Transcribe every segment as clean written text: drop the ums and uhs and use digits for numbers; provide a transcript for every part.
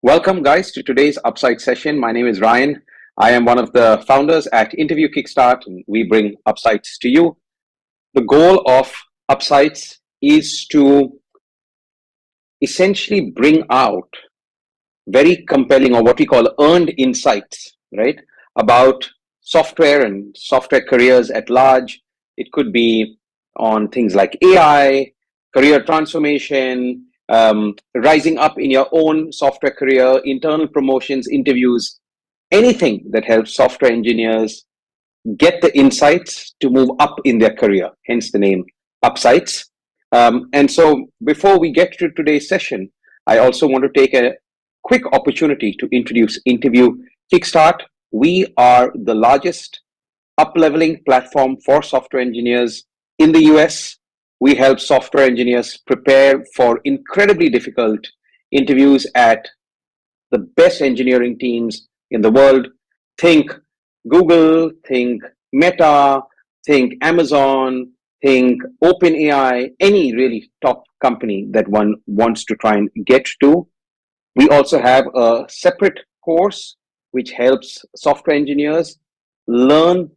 Welcome, guys, to today's Upside session. My name is Ryan. I am one of the founders at Interview Kickstart, and we bring Upsides to you. The goal of Upsides is to essentially bring out very compelling, or what we call earned insights, right, about software and software careers at large. It could be on things like AI, career transformation, rising up in your own software career, internal promotions, interviews, anything that helps software engineers get the insights to move up in their career, hence the name Upsides. And so before we get to today's session, I also want to take a quick opportunity to introduce Interview Kickstart. We are the largest up-leveling platform for software engineers in the US. We help software engineers prepare for incredibly difficult interviews at the best engineering teams in the world. Think Google, think Meta, think Amazon, think OpenAI, any really top company that one wants to try and get to. We also have a separate course which helps software engineers learn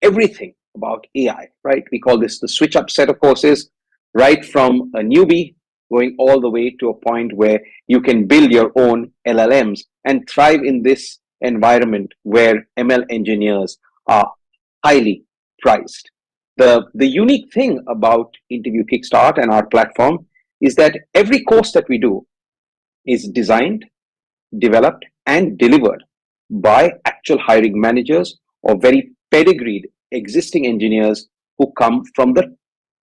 everything about AI, right? We call this the switch up set of courses, right from a newbie going all the way to a point where you can build your own LLMs and thrive in this environment where ML engineers are highly prized. The unique thing about Interview Kickstart and our platform is that every course that we do is designed, developed, and delivered by actual hiring managers or very pedigreed existing engineers who come from the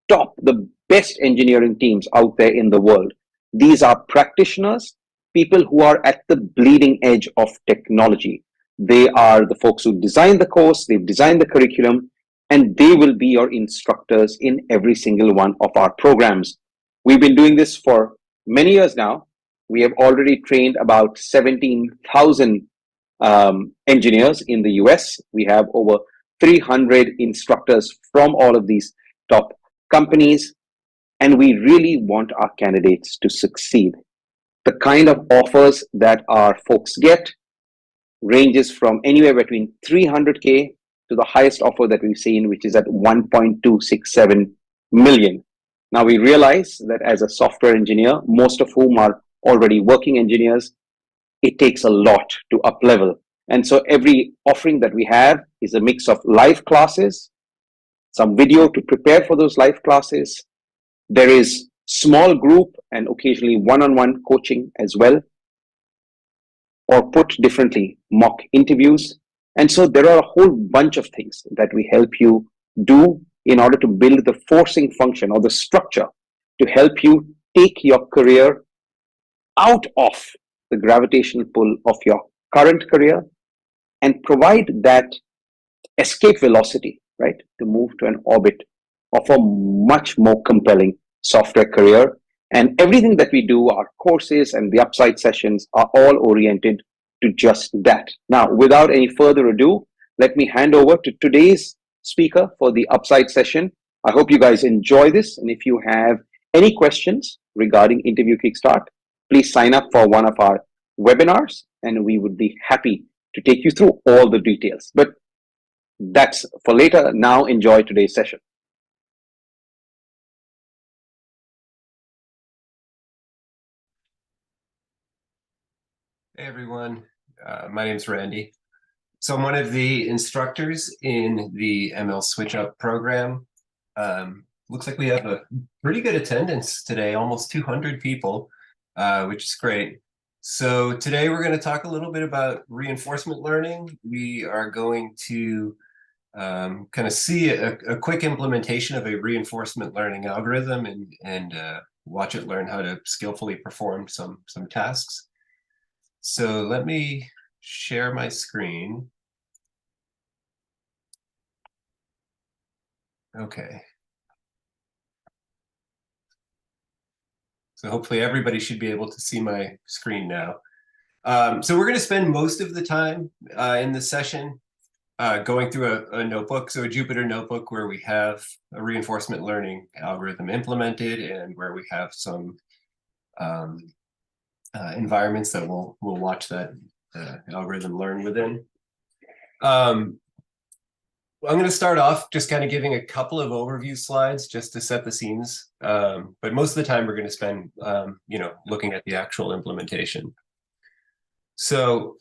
top, the best engineering teams out there in the world. These are practitioners, people who are at the bleeding edge of technology. They are the folks who design the course, they've designed the curriculum, and they will be your instructors in every single one of our programs. We've been doing this for many years now. We have already trained about 17,000 engineers in the US. We have over 300 instructors from all of these top companies, and we really want our candidates to succeed. The kind of offers that our folks get ranges from anywhere between 300K to the highest offer that we've seen, which is at 1.267 million. Now, we realize that as a software engineer, most of whom are already working engineers, it takes a lot to up level. And so every offering that we have is a mix of live classes, some video to prepare for those live classes. There is small group and occasionally one-on-one coaching as well, or put differently, mock interviews. And so there are a whole bunch of things that we help you do in order to build the forcing function or the structure to help you take your career out of the gravitational pull of your current career and provide that escape velocity, right, to move to an orbit of a much more compelling software career. And everything that we do, our courses and the Upside sessions, are all oriented to just that. Now, without any further ado, let me hand over to today's speaker for the Upside session. I hope you guys enjoy this. And if you have any questions regarding Interview Kickstart, please sign up for one of our webinars, and we would be happy to take you through all the details. But that's for later. Now, enjoy today's session. Hey everyone, my name's Randy. So I'm one of the instructors in the ML Switch Up program. Looks like we have a pretty good attendance today, almost 200 people, which is great. So today we're going to talk a little bit about reinforcement learning. We are going to kind of see a quick implementation of a reinforcement learning algorithm and watch it learn how to skillfully perform some tasks. So let me share my screen. Okay. So hopefully everybody should be able to see my screen now. So we're going to spend most of the time in the session going through a notebook, so a Jupyter notebook where we have a reinforcement learning algorithm implemented and where we have some environments that we'll watch that algorithm learn within. I'm going to start off just kind of giving a couple of overview slides just to set the scenes. But most of the time we're going to spend, looking at the actual implementation. So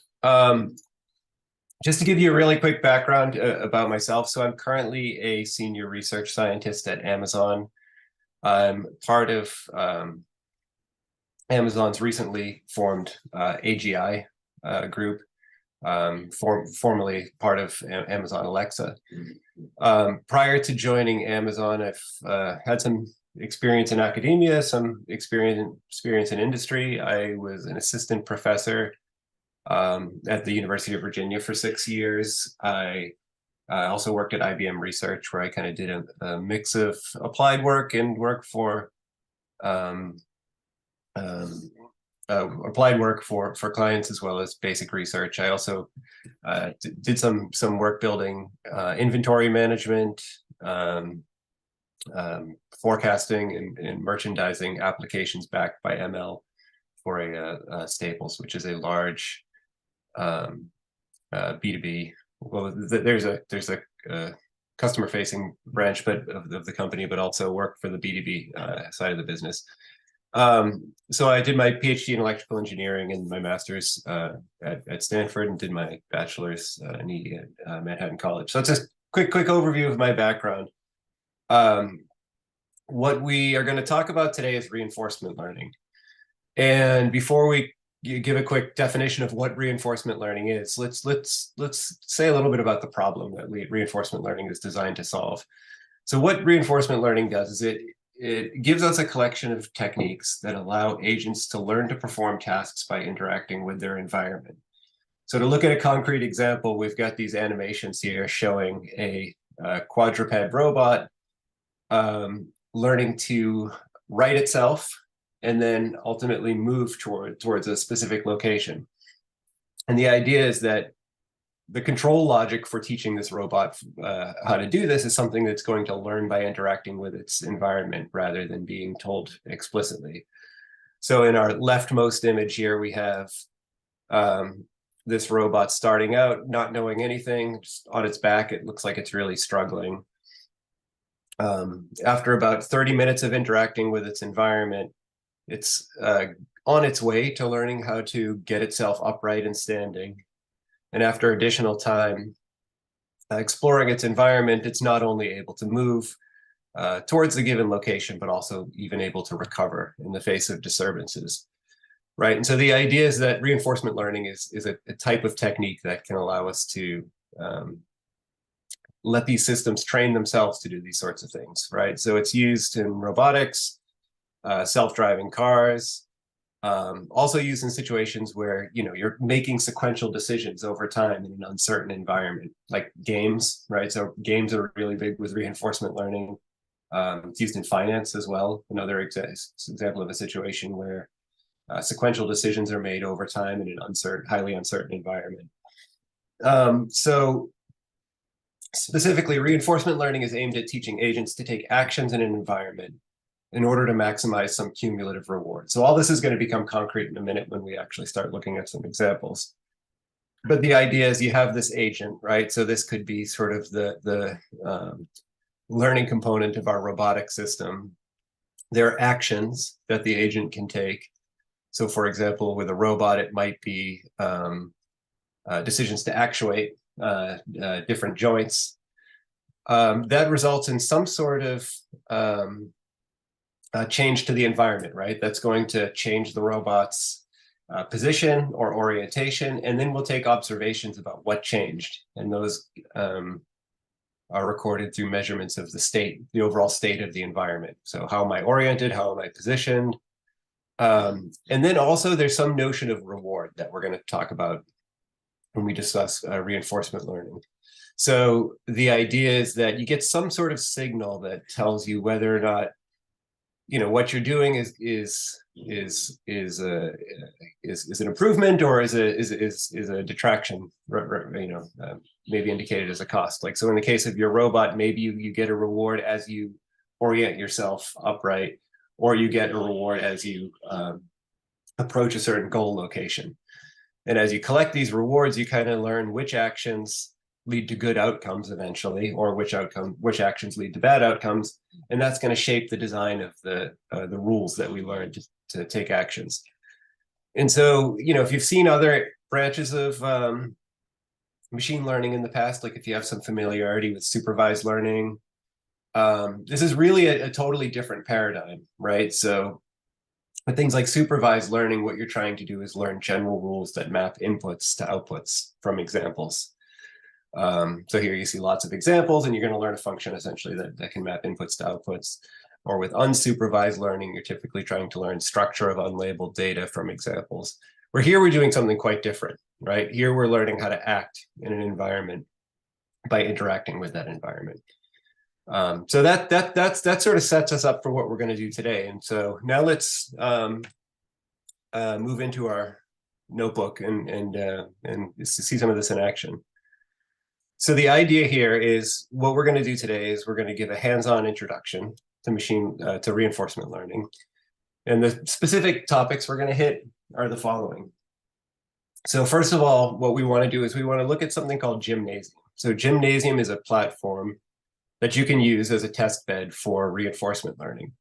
just to give you a really quick background about myself. So I'm currently a senior research scientist at Amazon. I'm part of Amazon's recently formed AGI group. Formerly part of Amazon Alexa. Prior to joining Amazon, I've had some experience in academia, some experience in industry. I was an assistant professor at the University of Virginia for 6 years. I also worked at IBM Research, where I kind of did a mix of applied work and work for applied work for clients, as well as basic research. I also did some work building inventory management, forecasting and merchandising applications backed by ML for a Staples, which is a large B2B. Well, there's a customer facing branch of the company, but also work for the B2B side of the business. So I did my PhD in electrical engineering and my master's at Stanford, and did my bachelor's in ED at Manhattan College. So it's a quick overview of my background. What we are going to talk about today is reinforcement learning. And before we give a quick definition of what reinforcement learning is, let's say a little bit about the problem that reinforcement learning is designed to solve. So what reinforcement learning does is it gives us a collection of techniques that allow agents to learn to perform tasks by interacting with their environment. So to look at a concrete example, we've got these animations here showing a quadruped robot learning to right itself and then ultimately move towards a specific location. And the idea is that the control logic for teaching this robot how to do this is something that's going to learn by interacting with its environment rather than being told explicitly. So in our leftmost image here, we have this robot starting out, not knowing anything, just on its back. It looks like it's really struggling. After about 30 minutes of interacting with its environment, it's on its way to learning how to get itself upright and standing. And after additional time exploring its environment, it's not only able to move towards the given location, but also even able to recover in the face of disturbances, right? And so the idea is that reinforcement learning is a type of technique that can allow us to let these systems train themselves to do these sorts of things, right? So it's used in robotics, self-driving cars, also used in situations where you're making sequential decisions over time in an uncertain environment, like games, right? So games are really big with reinforcement learning. It's used in finance as well. Another example of a situation where sequential decisions are made over time in an highly uncertain environment. So specifically, reinforcement learning is aimed at teaching agents to take actions in an environment in order to maximize some cumulative reward. So all this is going to become concrete in a minute when we actually start looking at some examples. But the idea is you have this agent, right? So this could be sort of the learning component of our robotic system. There are actions that the agent can take. So for example, with a robot, it might be decisions to actuate different joints. That results in some sort of change to the environment, right? That's going to change the robot's position or orientation, and then we'll take observations about what changed, and those are recorded through measurements of the overall state of the environment. So how am I oriented? How am I positioned? And then also there's some notion of reward that we're going to talk about when we discuss reinforcement learning. So the idea is that you get some sort of signal that tells you whether or not what you're doing is an improvement or is a detraction, maybe indicated as a cost. Like, so in the case of your robot, maybe you get a reward as you orient yourself upright, or you get a reward as you approach a certain goal location. And as you collect these rewards, you kind of learn which actions lead to good outcomes eventually, or which actions lead to bad outcomes, and that's going to shape the design of the rules that we learn to take actions. And so, if you've seen other branches of machine learning in the past, like if you have some familiarity with supervised learning, this is really a totally different paradigm, right? So with things like supervised learning, what you're trying to do is learn general rules that map inputs to outputs from examples. So here you see lots of examples, and you're going to learn a function essentially that can map inputs to outputs. Or with unsupervised learning, you're typically trying to learn structure of unlabeled data from examples. Where here we're doing something quite different, right? Here we're learning how to act in an environment by interacting with that environment. So that sort of sets us up for what we're going to do today. And so now let's move into our notebook and see some of this in action. So the idea here is what we're going to do today is we're going to give a hands-on introduction to reinforcement learning. And the specific topics we're going to hit are the following. So first of all, what we want to do is we want to look at something called Gymnasium. So Gymnasium is a platform that you can use as a test bed for reinforcement learning,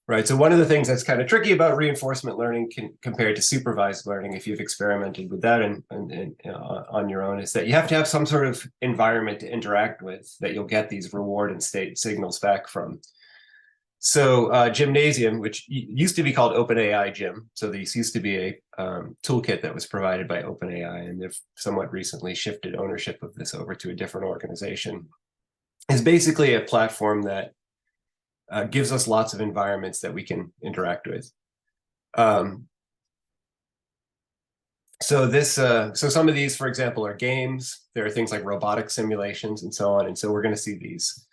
right? So one of the things that's kind of tricky about reinforcement learning compared to supervised learning, if you've experimented with that on your own, is that you have to have some sort of environment to interact with that you'll get these reward and state signals back from. So Gymnasium, which used to be called OpenAI Gym, so these used to be a toolkit that was provided by OpenAI, and they've somewhat recently shifted ownership of this over to a different organization, is basically a platform that gives us lots of environments that we can interact with. So some of these, for example, are games. There are things like robotic simulations and so on. And so we're going to see these.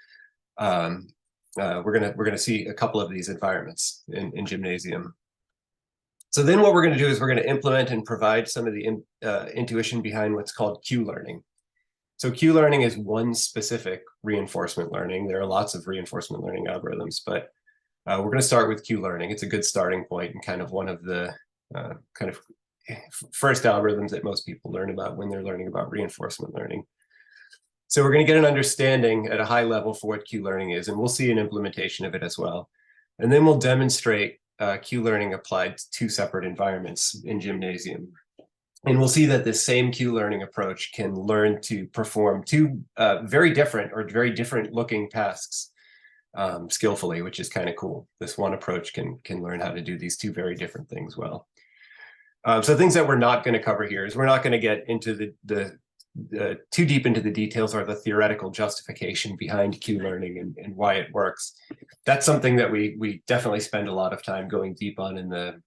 We're going to see a couple of these environments in Gymnasium. So then what we're going to do is we're going to implement and provide some of the intuition behind what's called Q-learning. So Q-learning is one specific reinforcement learning. There are lots of reinforcement learning algorithms, but we're going to start with Q-learning. It's a good starting point and kind of one of the kind of first algorithms that most people learn about when they're learning about reinforcement learning. So we're going to get an understanding at a high level for what Q-learning is, and we'll see an implementation of it as well. And then we'll demonstrate Q-learning applied to two separate environments in Gymnasium. And we'll see that this same Q-learning approach can learn to perform two very different looking tasks skillfully, which is kind of cool. This one approach can learn how to do these two very different things well. So things that we're not going to cover here is we're not going to get into too deep into the details or the theoretical justification behind Q-learning and why it works. That's something that we definitely spend a lot of time going deep on in the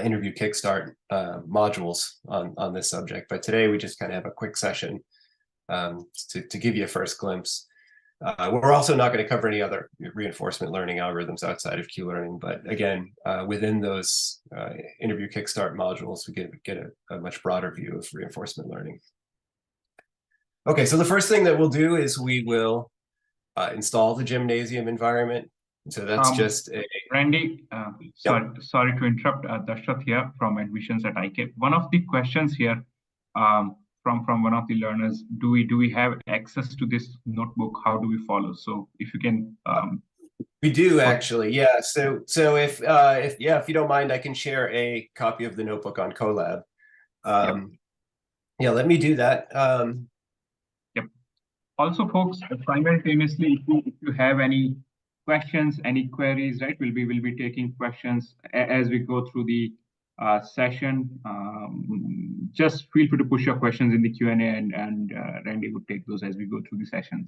interview Kickstart modules on this subject. But today we just kind of have a quick session to give you a first glimpse. We're also not going to cover any other reinforcement learning algorithms outside of Q-learning, but again, within those interview Kickstart modules, we get a much broader view of reinforcement learning. Okay, so the first thing that we'll do is we will install the Gymnasium environment. So that's just a... Randy, sorry to interrupt. Dashrath here from admissions at IK. One of the questions here from one of the learners, do we have access to this notebook? How do we follow? So if you can... We do actually, yeah. So if you don't mind, I can share a copy of the notebook on Colab. Yeah, let me do that. Yep. Also, folks, simultaneously, if you have any questions, any queries, right? We'll be taking questions as we go through the session. Just feel free to push your questions in the Q&A, and Randy would take those as we go through the session.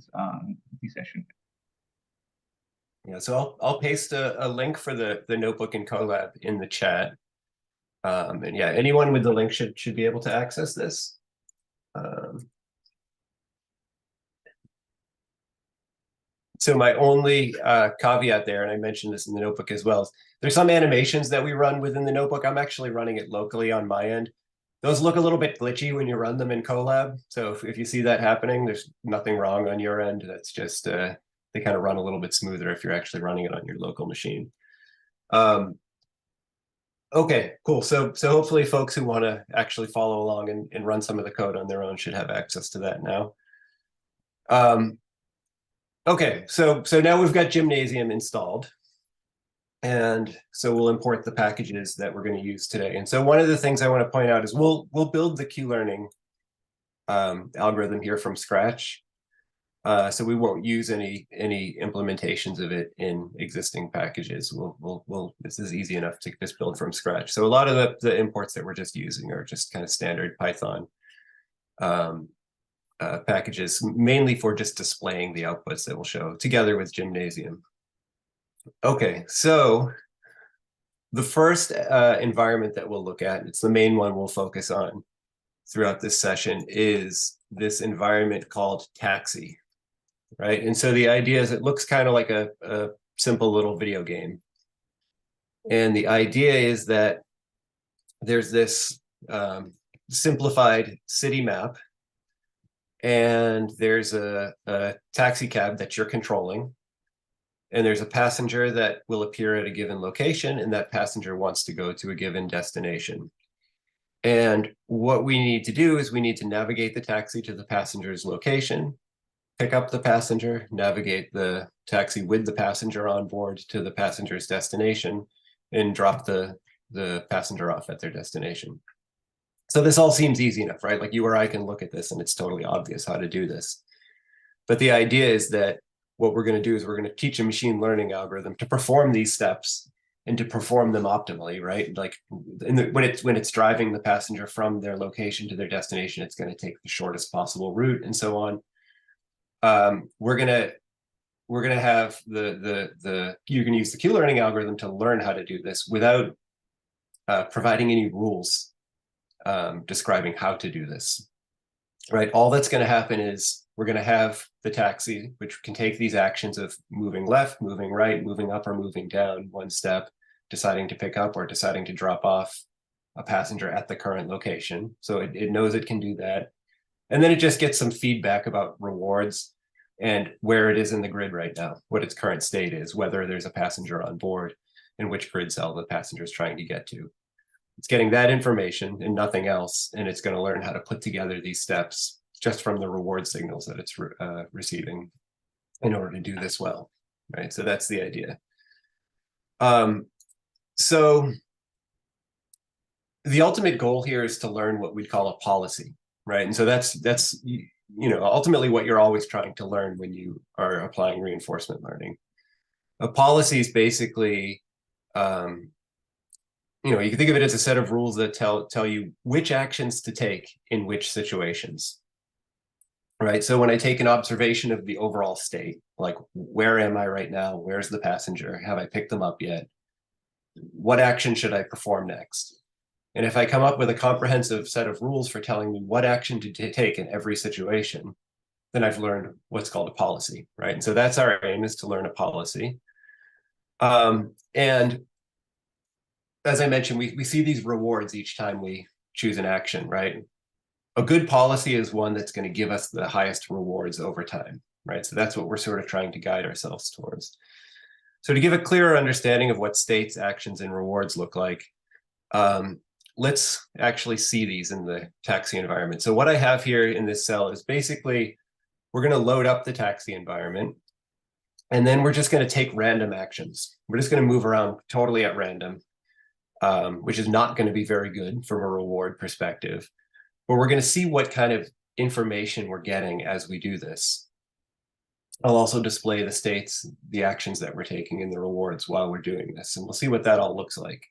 Yeah, so I'll paste a link for the notebook in Colab in the chat. And yeah, anyone with the link should be able to access this. So my only caveat there, and I mentioned this in the notebook as well, is there's some animations that we run within the notebook. I'm actually running it locally on my end. Those look a little bit glitchy when you run them in Colab. So if you see that happening, there's nothing wrong on your end. That's just, they kind of run a little bit smoother if you're actually running it on your local machine. Okay, cool. So hopefully folks who want to actually follow along and run some of the code on their own should have access to that now. Okay, so now we've got Gymnasium installed. And so we'll import the packages that we're going to use today. And so one of the things I want to point out is we'll build the Q-learning algorithm here from scratch. So we won't use any implementations of it in existing packages. This is easy enough to just build from scratch. So a lot of the imports that we're just using are just kind of standard Python packages, mainly for just displaying the outputs that we'll show together with Gymnasium. Okay, so the first environment that we'll look at, it's the main one we'll focus on throughout this session, is this environment called Taxi, right? And so the idea is it looks kind of like a simple little video game. And the idea is that there's this simplified city map, and there's a taxi cab that you're controlling. And there's a passenger that will appear at a given location, and that passenger wants to go to a given destination. And what we need to do is we need to navigate the taxi to the passenger's location, pick up the passenger, navigate the taxi with the passenger on board to the passenger's destination, and drop the passenger off at their destination. So this all seems easy enough, right? Like you or I can look at this and it's totally obvious how to do this. But the idea is that what we're going to do is we're going to teach a machine learning algorithm to perform these steps and to perform them optimally, right? Like when it's driving the passenger from their location to their destination, it's going to take the shortest possible route and so on. We're going to have you can use the Q-learning algorithm to learn how to do this without providing any rules describing how to do this, right? All that's going to happen is we're going to have the taxi, which can take these actions of moving left, moving right, moving up or moving down one step, deciding to pick up or deciding to drop off a passenger at the current location. So it knows it can do that. And then it just gets some feedback about rewards and where it is in the grid right now, what its current state is, whether there's a passenger on board, and which grid cell the passenger is trying to get to. It's getting that information and nothing else, and it's going to learn how to put together these steps just from the reward signals that it's receiving in order to do this well, right? So that's the idea. So the ultimate goal here is to learn what we'd call a policy, right? And so that's ultimately what you're always trying to learn when you are applying reinforcement learning. A policy is basically you can think of it as a set of rules that tell you which actions to take in which situations, right? So when I take an observation of the overall state, like where am I right now? Where's the passenger? Have I picked them up yet? What action should I perform next? And if I come up with a comprehensive set of rules for telling me what action to take in every situation, then I've learned what's called a policy, right? And so that's our aim, is to learn a policy. And as I mentioned, we see these rewards each time we choose an action, right? A good policy is one that's going to give us the highest rewards over time, right? So that's what we're sort of trying to guide ourselves towards. So to give a clearer understanding of what states, actions, and rewards look like, let's actually see these in the taxi environment. So what I have here in this cell is basically, we're going to load up the taxi environment, and then we're just going to take random actions. We're just going to move around totally at random, which is not going to be very good from a reward perspective. But we're going to see what kind of information we're getting as we do this. I'll also display the states, the actions that we're taking, and the rewards while we're doing this. And we'll see what that all looks like.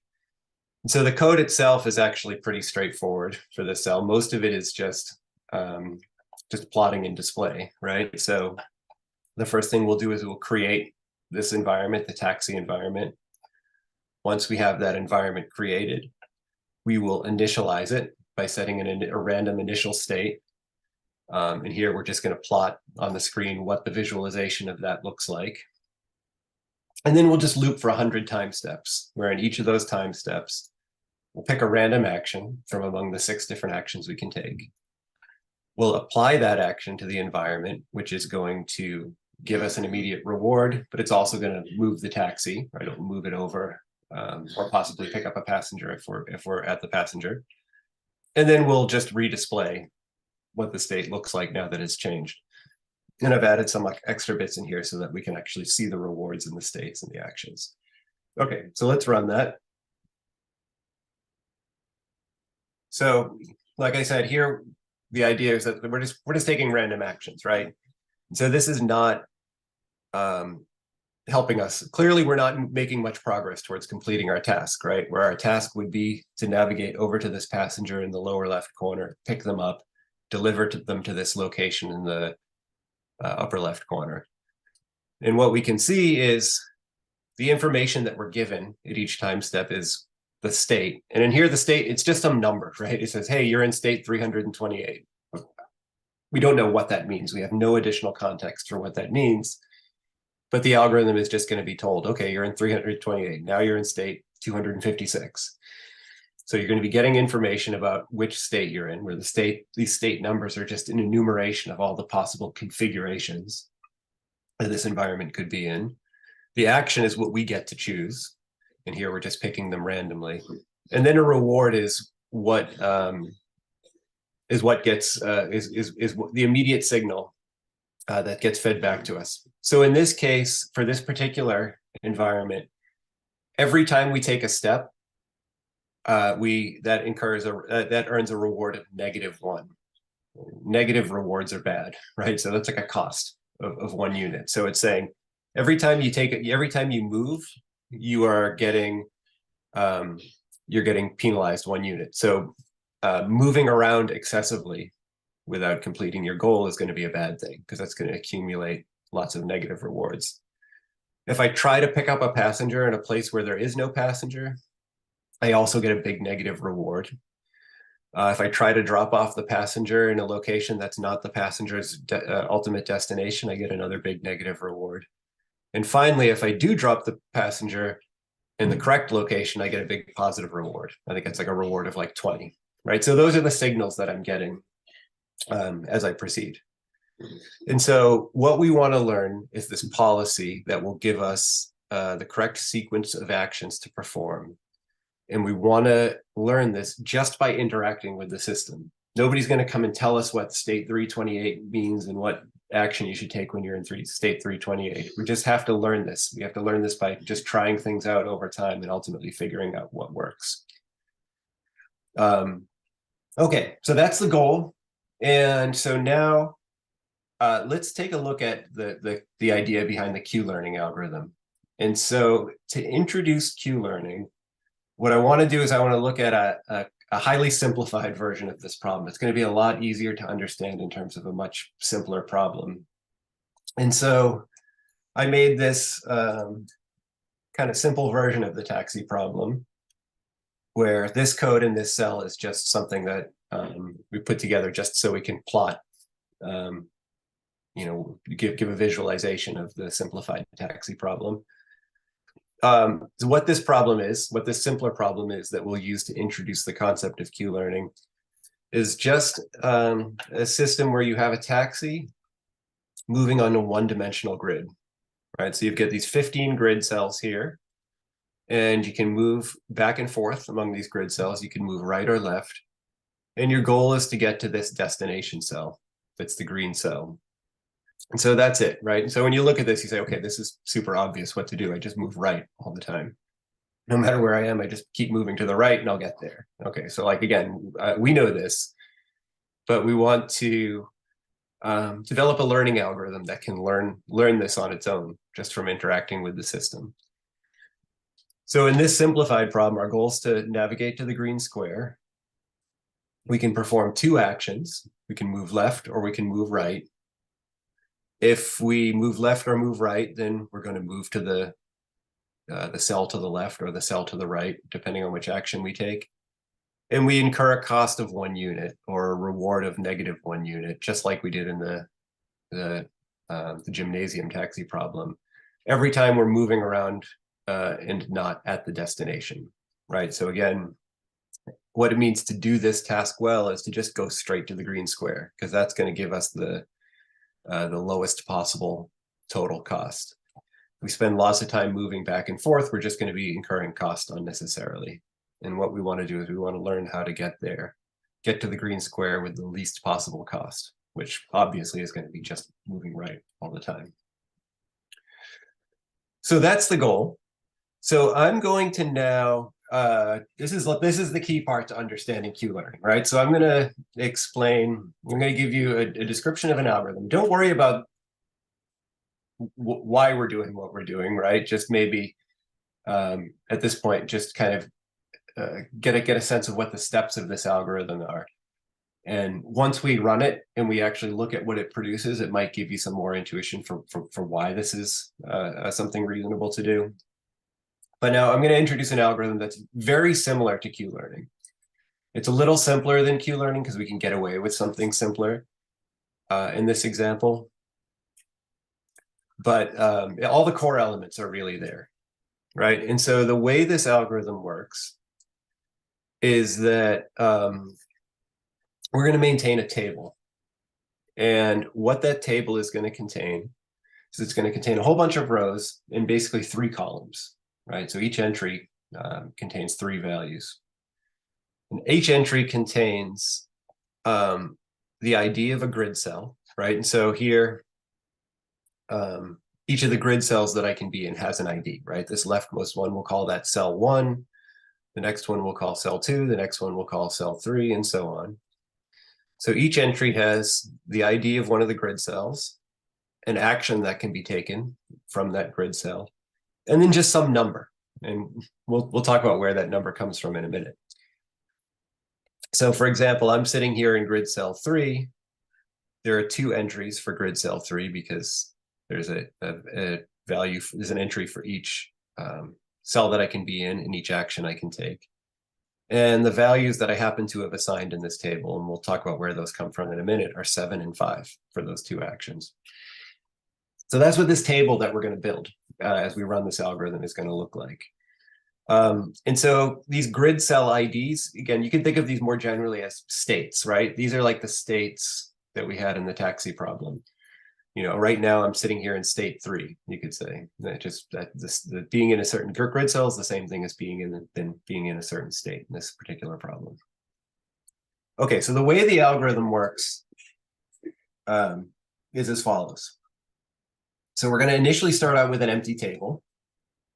And so the code itself is actually pretty straightforward for this cell. Most of it is just plotting and display, right? So the first thing we'll do is we'll create this environment, the taxi environment. Once we have that environment created, we will initialize it by setting a random initial state. And here we're just going to plot on the screen what the visualization of that looks like. And then we'll just loop for 100 time steps, where in each of those time steps, we'll pick a random action from among the 6 different actions we can take. We'll apply that action to the environment, which is going to give us an immediate reward, but it's also going to move the taxi, right? It'll move it over or possibly pick up a passenger if we're at the passenger. And then we'll just redisplay what the state looks like now that it's changed. And I've added some like extra bits in here so that we can actually see the rewards and the states and the actions. Okay, so let's run that. So like I said here, the idea is that we're just taking random actions, right? So this is not helping us. Clearly, we're not making much progress towards completing our task, right? Where our task would be to navigate over to this passenger in the lower left corner, pick them up, deliver them to this location in the upper left corner. And what we can see is the information that we're given at each time step is the state. And in here, the state, it's just some number, right? It says, hey, you're in state 328. We don't know what that means. We have no additional context for what that means. But the algorithm is just going to be told, okay, you're in 328. Now you're in state 256. So you're going to be getting information about which state you're in, where these state numbers are just an enumeration of all the possible configurations that this environment could be in. The action is what we get to choose. And here we're just picking them randomly. And then a reward is what gets the immediate signal that gets fed back to us. So in this case, for this particular environment, every time we take a step, that earns a reward of -1. Negative rewards are bad, right? So that's like a cost of 1 unit. So it's saying every time you move, you are getting you're getting penalized 1 unit. So moving around excessively without completing your goal is going to be a bad thing because that's going to accumulate lots of negative rewards. If I try to pick up a passenger in a place where there is no passenger, I also get a big negative reward. If I try to drop off the passenger in a location that's not the passenger's ultimate destination, I get another big negative reward. And finally, if I do drop the passenger in the correct location, I get a big positive reward. I think it's like a reward of like 20, right? So those are the signals that I'm getting as I proceed. And so what we want to learn is this policy that will give us the correct sequence of actions to perform. And we want to learn this just by interacting with the system. Nobody's going to come and tell us what state 328 means and what action you should take when you're in state 328. We just have to learn this. We have to learn this by just trying things out over time and ultimately figuring out what works. Okay, so that's the goal. And so now let's take a look at the idea behind the Q-learning algorithm. And so to introduce Q-learning, what I want to do is I want to look at a highly simplified version of this problem. It's going to be a lot easier to understand in terms of a much simpler problem. And so I made this kind of simple version of the taxi problem, where this code in this cell is just something that we put together just so we can plot, give a visualization of the simplified taxi problem. So what this simpler problem is that we'll use to introduce the concept of Q-learning is just a system where you have a taxi moving on a one-dimensional grid, right? So you've got these 15 grid cells here, and you can move back and forth among these grid cells. You can move right or left, and your goal is to get to this destination cell. That's the green cell. And so that's it, right? And so when you look at this, you say, okay, this is super obvious what to do. I just move right all the time. No matter where I am, I just keep moving to the right and I'll get there. Okay, so like, again, we know this, but we want to develop a learning algorithm that can learn this on its own, just from interacting with the system. So in this simplified problem, our goal is to navigate to the green square. We can perform 2 actions. We can move left or we can move right. If we move left or move right, then we're going to move to the cell to the left or the cell to the right, depending on which action we take. And we incur a cost of 1 unit or a reward of -1 unit, just like we did in the Gymnasium taxi problem. Every time we're moving around and not at the destination, right? So again, what it means to do this task well is to just go straight to the green square, because that's going to give us the lowest possible total cost. we spend lots of time moving back and forth, we're just going to be incurring cost unnecessarily. And what we want to do is we want to learn how to get there, get to the green square with the least possible cost, which obviously is going to be just moving right all the time. So that's the goal. So I'm going to now, this is the key part to understanding Q-learning, right? So I'm going to give you a description of an algorithm. Don't worry about why we're doing what we're doing, right? Just maybe at this point, just kind of get a sense of what the steps of this algorithm are. And once we run it and we actually look at what it produces, it might give you some more intuition for why this is something reasonable to do. But now I'm going to introduce an algorithm that's very similar to Q-learning. It's a little simpler than Q-learning because we can get away with something simpler in this example. But all the core elements are really there, right? And so the way this algorithm works is that we're going to maintain a table. And what that table is going to contain is it's going to contain a whole bunch of rows and basically 3 columns, right? So each entry contains 3 values. And each entry contains the ID of a grid cell, right? And so here, each of the grid cells that I can be in has an ID, right? This leftmost one, we'll call that cell 1. The next one we'll call cell 2. The next one we'll call cell 3, and so on. So each entry has the ID of one of the grid cells, an action that can be taken from that grid cell, and then just some number. And we'll talk about where that number comes from in a minute. So for example, I'm sitting here in grid cell 3. There are 2 entries for grid cell 3 because there's a value, there's an entry for each cell that I can be in and each action I can take. And the values that I happen to have assigned in this table, and we'll talk about where those come from in a minute, are 7 and 5 for those 2 actions. So that's what this table that we're going to build as we run this algorithm is going to look like. And so these grid cell IDs, again, you can think of these more generally as states, right? These are like the states that we had in the taxi problem. You know, right now I'm sitting here in state 3, you could say. That being in a certain grid cell is the same thing as being in a certain state in this particular problem. Okay, so the way the algorithm works is as follows. So we're going to initially start out with an empty table.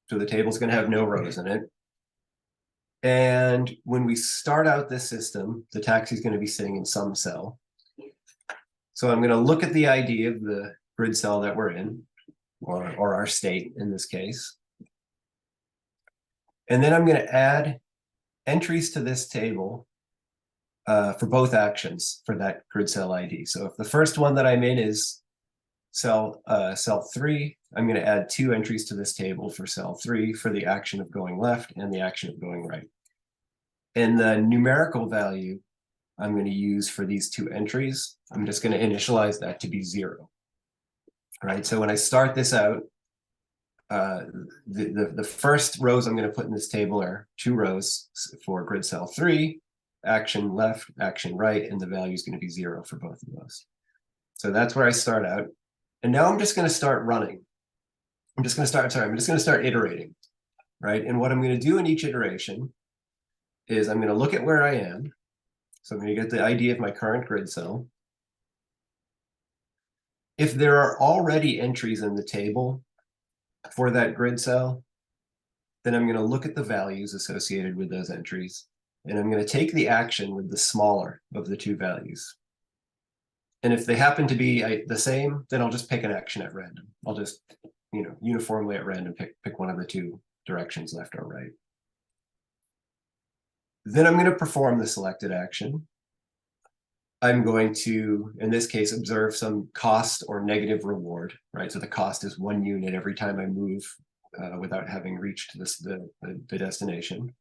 So the table is going to have no rows in it. And when we start out this system, the taxi is going to be sitting in some cell. So I'm going to look at the ID of the grid cell that we're in, or our state in this case. And then I'm going to add entries to this table for both actions for that grid cell ID. So if the first one that I'm in is cell 3, I'm going to add 2 entries to this table for cell 3 for the action of going left and the action of going right. And the numerical value I'm going to use for these 2 entries, I'm just going to initialize that to be 0. Right, so when I start this out, the first rows I'm going to put in this table are 2 rows for grid cell 3, action left, action right, and the value is going to be 0 for both of those. So that's where I start out. And now I'm just going to start running. I'm just going to start iterating, right? And what I'm going to do in each iteration is I'm going to look at where I am. So I'm going to get the ID of my current grid cell. If there are already entries in the table for that grid cell, then I'm going to look at the values associated with those entries, and I'm going to take the action with the smaller of the 2 values. And if they happen to be the same, then I'll just pick an action at random. I'll just, uniformly at random pick one of the 2 directions, left or right. Then I'm going to perform the selected action. I'm going to, in this case, observe some cost or negative reward, right? So the cost is 1 unit every time I move without having reached the destination.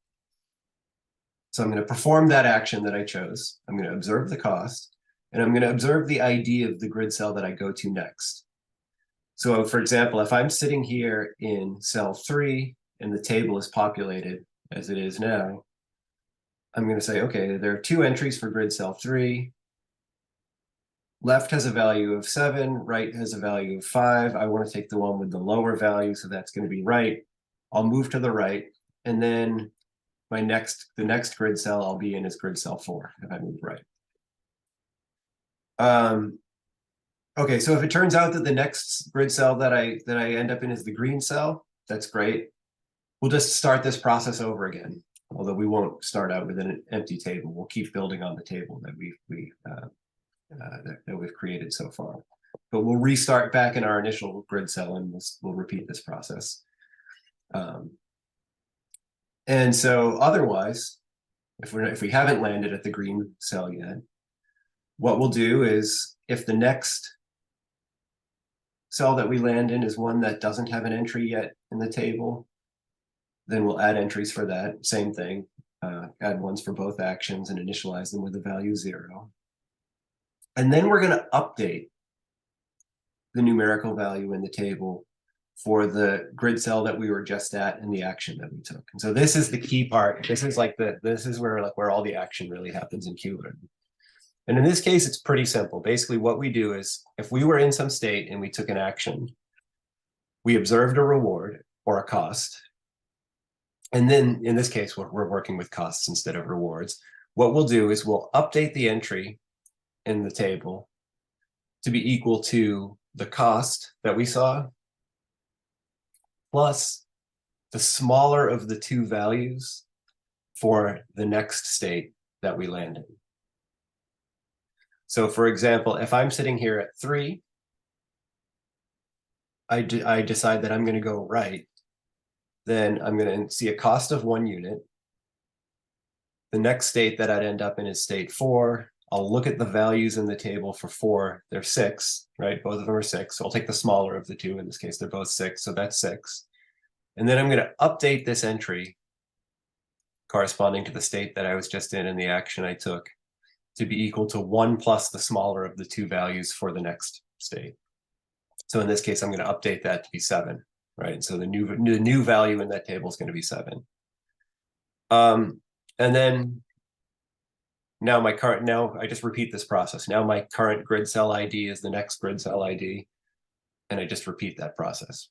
So I'm going to perform that action that I chose. I'm going to observe the cost, and I'm going to observe the ID of the grid cell that I go to next. So for example, if I'm sitting here in cell 3 and the table is populated as it is now, I'm going to say, okay, there are 2 entries for grid cell 3. left has a value of 7, right has a value of 5. I want to take the one with the lower value, so that's going to be right. I'll move to the right, and then the next grid cell I'll be in is grid cell 4 if I move right. Okay, so if it turns out that the next grid cell that I end up in is the green cell, that's great. We'll just start this process over again. Although we won't start out with an empty table, we'll keep building on the table that we've created so far. But we'll restart back in our initial grid cell, and we'll repeat this process. And so, otherwise, if we haven't landed at the green cell yet, what we'll do is, if the next cell that we land in is one that doesn't have an entry yet in the table, then we'll add entries for that. Same thing, add ones for both actions and initialize them with a value 0. And then we're going to update the numerical value in the table for the grid cell that we were just at and the action that we took. And so this is the key part. This is where all the action really happens in Q-learning. And in this case, it's pretty simple. Basically, what we do is, if we were in some state and we took an action, we observed a reward or a cost. And then in this case, we're working with costs instead of rewards. What we'll do is we'll update the entry in the table to be equal to the cost that we saw plus the smaller of the two values for the next state that we land in. So for example, if I'm sitting here at 3, I decide that I'm going to go right. Then I'm going to see a cost of 1 unit. The next state that I'd end up in is state 4. I'll look at the values in the table for 4. They're 6, right? Both of them are 6. So I'll take the smaller of the two. In this case, they're both 6. So that's 6. And then I'm going to update this entry corresponding to the state that I was just in and the action I took to be equal to 1 plus the smaller of the two values for the next state. So in this case, I'm going to update that to be 7. Right, so the new value in that table is going to be 7. And then now I just repeat this process. Now my current grid cell ID is the next grid cell ID, and I just repeat that process.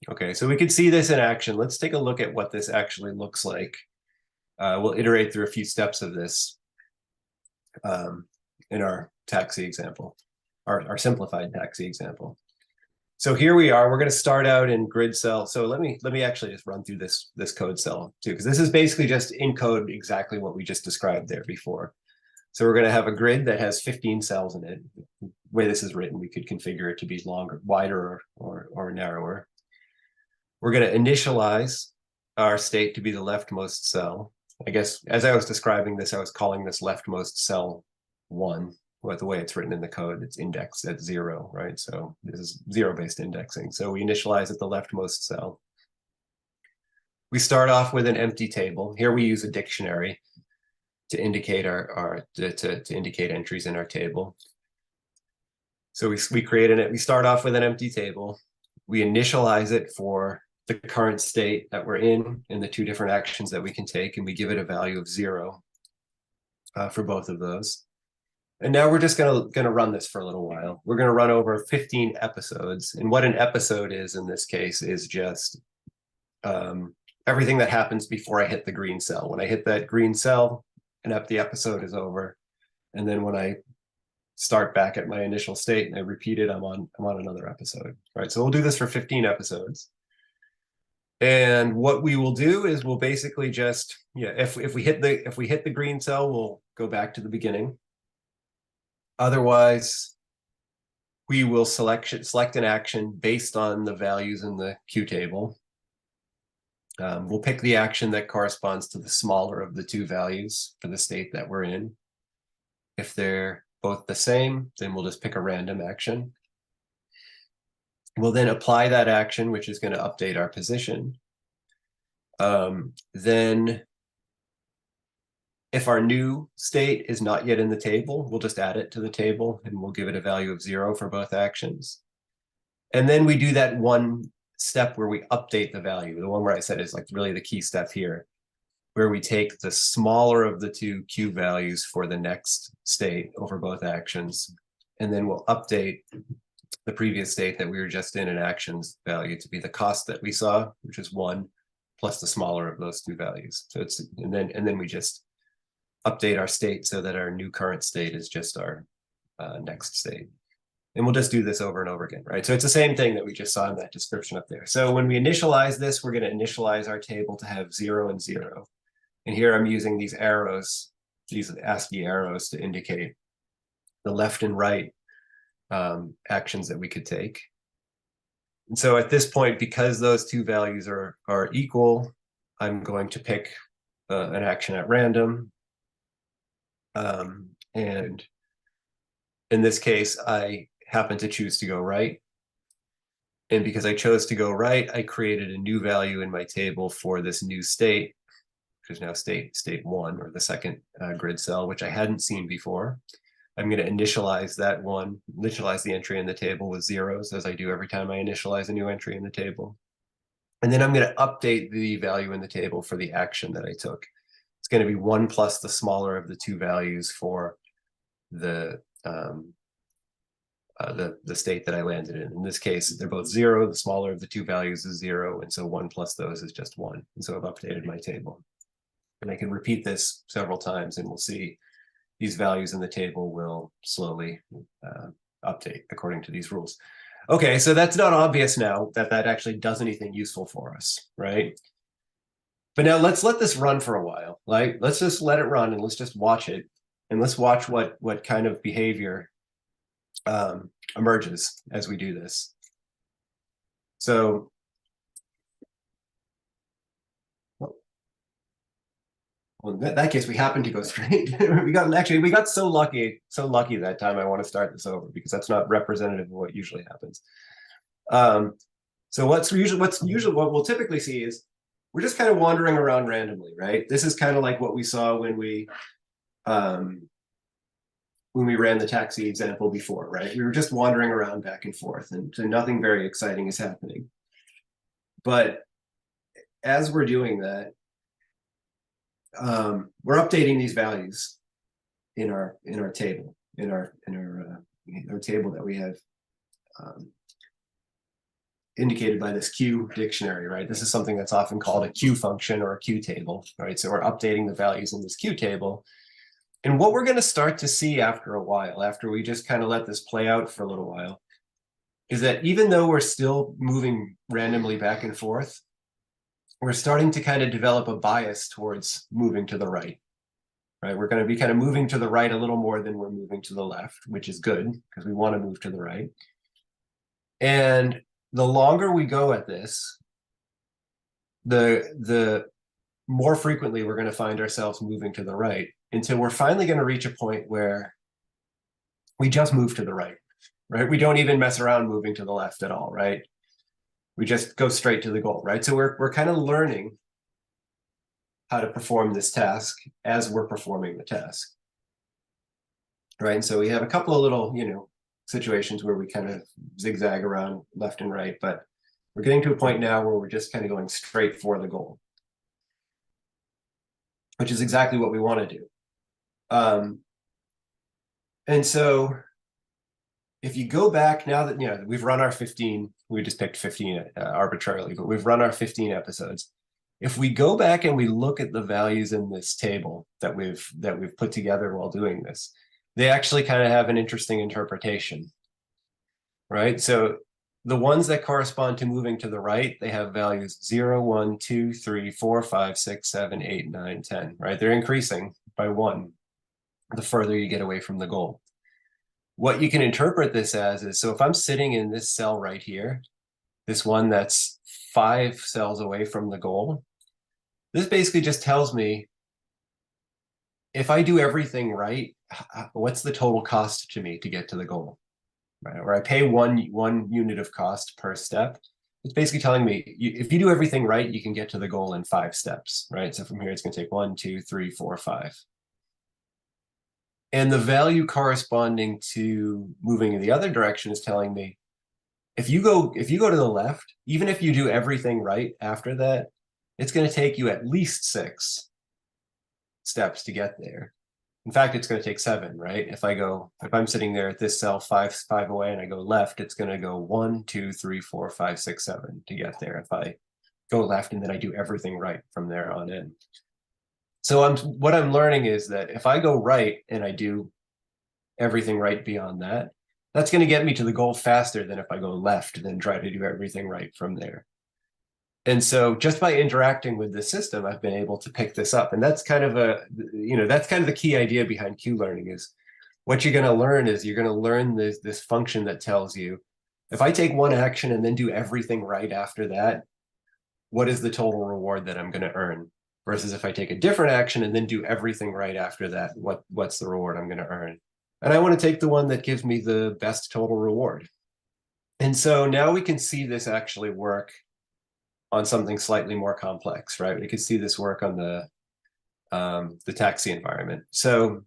Okay, so we can see this in action. Let's take a look at what this actually looks like. We'll iterate through a few steps of this in our taxi example, our simplified taxi example. So here we are. We're going to start out in grid cell. So let me actually just run through this code cell too, because this is basically just encode exactly what we just described there before. So we're going to have a grid that has 15 cells in it. The way this is written, we could configure it to be longer, wider, or narrower. We're going to initialize our state to be the leftmost cell. I guess as I was describing this, I was calling this leftmost cell 1. Well, the way it's written in the code, it's indexed at 0, right? So this is 0-based indexing. So we initialize at the leftmost cell. We start off with an empty table. Here we use a dictionary to indicate to indicate entries in our table. So we start off with an empty table. We initialize it for the current state that we're in the two different actions that we can take, and we give it a value of 0 for both of those. And now we're just gonna run this for a little while. We're gonna run over 15 episodes. And what an episode is in this case is just everything that happens before I hit the green cell. When I hit that green cell, the episode is over. And then when I start back at my initial state and I repeat it, I'm on another episode. Right. So we'll do this for 15 episodes. And what we will do is we'll basically just, if we hit the green cell, we'll go back to the beginning. Otherwise, we will select an action based on the values in the Q table. We'll pick the action that corresponds to the smaller of the two values for the state that we're in. If they're both the same, then we'll just pick a random action. We'll then apply that action, which is going to update our position. Then if our new state is not yet in the table, we'll just add it to the table and we'll give it a value of 0 for both actions. And then we do that one step where we update the value, the one where I said is like really the key step here, where we take the smaller of the two Q values for the next state over both actions, and then we'll update the previous state that we were just in actions value to be the cost that we saw, which is 1, plus the smaller of those 2 values. So it's, and then we just update our state so that our new current state is just our next state. And we'll just do this over and over again, right? So it's the same thing that we just saw in that description up there. So when we initialize this, we're going to initialize our table to have 0 and 0. And here I'm using these arrows, these ASCII arrows, to indicate the left and right actions that we could take. And so at this point, because those 2 values are equal, I'm going to pick an action at random. And in this case, I happen to choose to go right. And because I chose to go right, I created a new value in my table for this new state, which is now state 1, or the second grid cell, which I hadn't seen before. I'm going to initialize that one, initialize the entry in the table with zeros, as I do every time I initialize a new entry in the table. And then I'm going to update the value in the table for the action that I took. It's going to be 1 plus the smaller of the 2 values for the state that I landed in. In this case, they're both 0. The smaller of the 2 values is 0, and so 1 plus those is just 1. And so I've updated my table. And I can repeat this several times, and we'll see these values in the table will slowly update according to these rules. Okay, so that's not obvious now that that actually does anything useful for us, right? But now let's let this run for a while. Like, let's just let it run and let's just watch it. And let's watch what kind of behavior emerges as we do this. So, well, in that case, we happened to go straight. we got so lucky that time. I want to start this over because that's not representative of what usually happens. So what we'll typically see is we're just kind of wandering around randomly, right? This is kind of like what we saw when we ran the taxi example before, right? We were just wandering around back and forth, and so nothing very exciting is happening. But as we're doing that, we're updating these values in our table, in our table that we have indicated by this Q dictionary, right? This is something that's often called a Q function or a Q table, right? So we're updating the values in this Q table. And what we're going to start to see after a while, after we just kind of let this play out for a little while, is that even though we're still moving randomly back and forth, we're starting to kind of develop a bias towards moving to the right, right? We're going to be kind of moving to the right a little more than we're moving to the left, which is good because we want to move to the right. And the longer we go at this, the more frequently we're going to find ourselves moving to the right until we're finally going to reach a point where we just move to the right, right? We don't even mess around moving to the left at all, right? We just go straight to the goal, right? So we're kind of learning how to perform this task as we're performing the task, right? And so we have a couple of little, situations where we kind of zigzag around left and right, but we're getting to a point now where we're just kind of going straight for the goal, which is exactly what we want to do. And so if you go back now that, we've run our 15, we just picked 15 arbitrarily, but we've run our 15 episodes. If we go back and we look at the values in this table that we've put together while doing this, they actually kind of have an interesting interpretation, right? So the ones that correspond to moving to the right, they have values 0, 1, 2, 3, 4, 5, 6, 7, 8, 9, 10, right? They're increasing by 1 the further you get away from the goal. What you can interpret this as is, so if I'm sitting in this cell right here, this one that's 5 cells away from the goal, this basically just tells me if I do everything right, what's the total cost to me to get to the goal, right? Or I pay one unit of cost per step. It's basically telling me if you do everything right, you can get to the goal in 5 steps, right? So from here, it's going to take 1, 2, 3, 4, 5. And the value corresponding to moving in the other direction is telling me if you go to the left, even if you do everything right after that, it's going to take you at least 6 steps to get there. In fact, it's going to take 7, right? If I'm sitting there at this cell 5 away and I go left, it's going to go 1, 2, 3, 4, 5, 6, 7 to get there. If I go left and then I do everything right from there on in. So what I'm learning is that if I go right and I do everything right beyond that, that's going to get me to the goal faster than if I go left and then try to do everything right from there. And so just by interacting with the system, I've been able to pick this up. And that's kind of that's kind of the key idea behind Q learning is what you're going to learn is you're going to learn this function that tells you, if I take one action and then do everything right after that, what is the total reward that I'm going to earn? Versus if I take a different action and then do everything right after that, what's the reward I'm going to earn? And I want to take the one that gives me the best total reward. And so now we can see this actually work on something slightly more complex, right? We can see this work on the taxi environment. So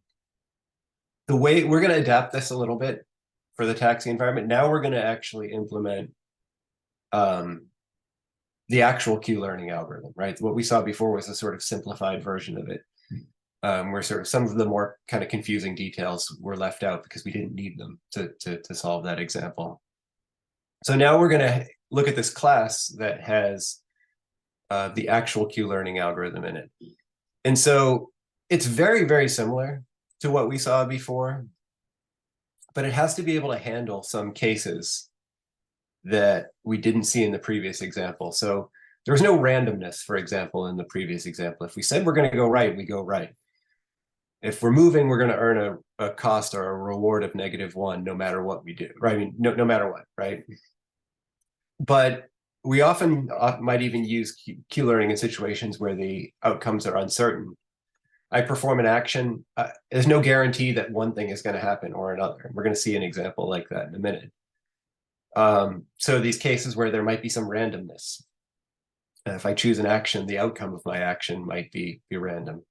the way we're going to adapt this a little bit for the taxi environment, now we're going to actually implement the actual Q learning algorithm, right? What we saw before was a sort of simplified version of it, where sort of some of the more kind of confusing details were left out because we didn't need them to solve that example. So now we're going to look at this class that has the actual Q learning algorithm in it. And so it's very, very similar to what we saw before, but it has to be able to handle some cases that we didn't see in the previous example. So there was no randomness, for example, in the previous example. If we said we're going to go right, we go right. If we're moving, we're going to earn a cost or a reward of -1, no matter what we do, right? I mean, no matter what, right? But we often might even use Q learning in situations where the outcomes are uncertain. I perform an action. There's no guarantee that one thing is going to happen or another. We're going to see an example like that in a minute. So these cases where there might be some randomness. If I choose an action, the outcome of my action might be random,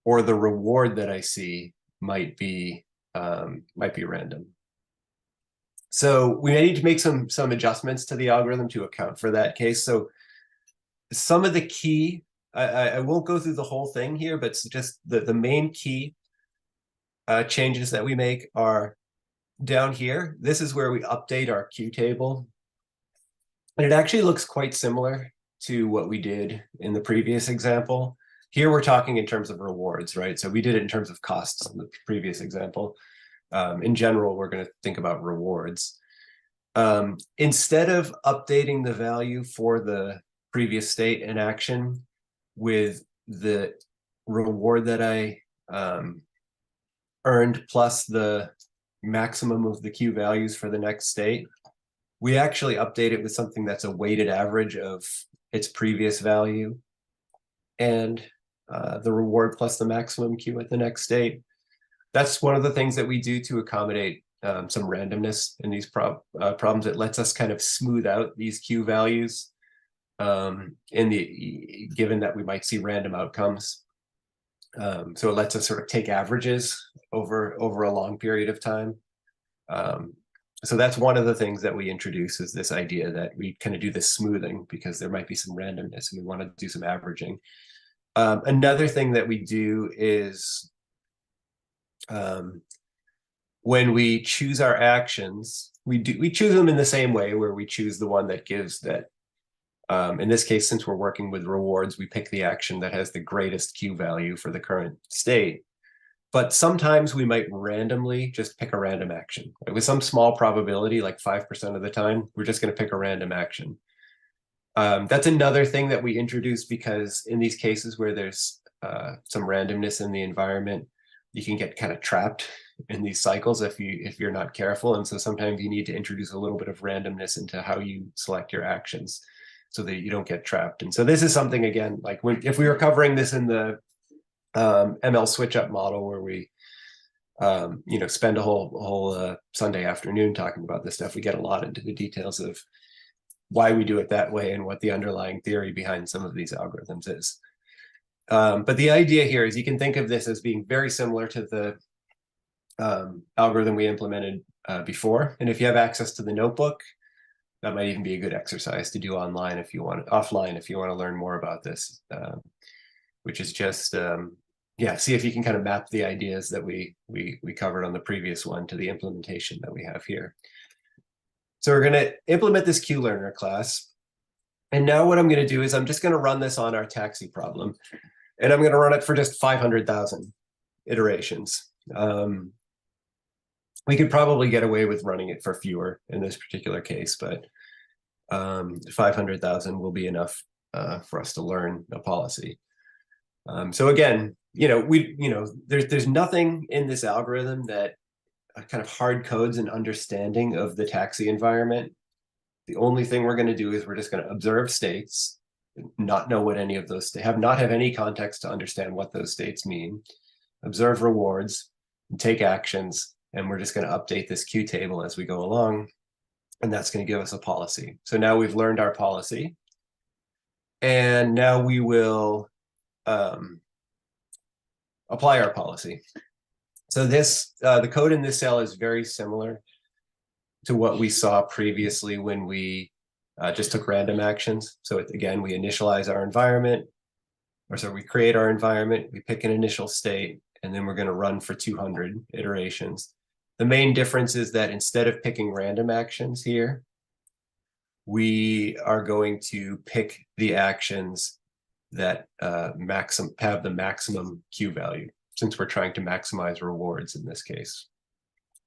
or the reward that I see might be random. So we need to make some adjustments to the algorithm to account for that case. So some of the key, I won't go through the whole thing here, but just the main key changes that we make are down here. This is where we update our Q table. And it actually looks quite similar to what we did in the previous example. Here we're talking in terms of rewards, right? So we did it in terms of costs in the previous example. In general, we're going to think about rewards. Instead of updating the value for the previous state and action with the reward that I earned plus the maximum of the Q values for the next state, we actually update it with something that's a weighted average of its previous value and the reward plus the maximum Q at the next state. That's one of the things that we do to accommodate some randomness in these problems. It lets us kind of smooth out these Q values given that we might see random outcomes. So it lets us sort of take averages over a long period of time. So that's one of the things that we introduce is this idea that we kind of do this smoothing because there might be some randomness and we want to do some averaging. Another thing that we do is when we choose our actions, we choose them in the same way where we choose the one that gives that. In this case, since we're working with rewards, we pick the action that has the greatest Q value for the current state. But sometimes we might randomly just pick a random action. With some small probability, like 5% of the time, we're just going to pick a random action. That's another thing that we introduce because in these cases where there's some randomness in the environment, you can get kind of trapped in these cycles if you're not careful. And so sometimes you need to introduce a little bit of randomness into how you select your actions so that you don't get trapped. And so this is something, again, like if we were covering this in the ML switch up model where we spend a whole Sunday afternoon talking about this stuff, we get a lot into the details of why we do it that way and what the underlying theory behind some of these algorithms is. But the idea here is you can think of this as being very similar to the algorithm we implemented before. And if you have access to the notebook, that might even be a good exercise to do offline if you want to learn more about this, which is just yeah, see if you can kind of map the ideas that we covered on the previous one to the implementation that we have here. So we're going to implement this QLearner class. And now what I'm going to do is I'm just going to run this on our taxi problem. And I'm going to run it for just 500,000 iterations. We could probably get away with running it for fewer in this particular case, but 500,000 will be enough for us to learn a policy. So again, there's nothing in this algorithm that kind of hard codes an understanding of the taxi environment. The only thing we're going to do is we're just going to observe states, not know what any of those not have any context to understand what those states mean, observe rewards, and take actions, and we're just going to update this Q table as we go along, and that's going to give us a policy. So now we've learned our policy, and now we will apply our policy. So this, the code in this cell is very similar to what we saw previously when we just took random actions. So again, we initialize our environment, or so we create our environment, we pick an initial state, and then we're going to run for 200 iterations. The main difference is that instead of picking random actions here, we are going to pick the actions that have the maximum Q value, since we're trying to maximize rewards in this case.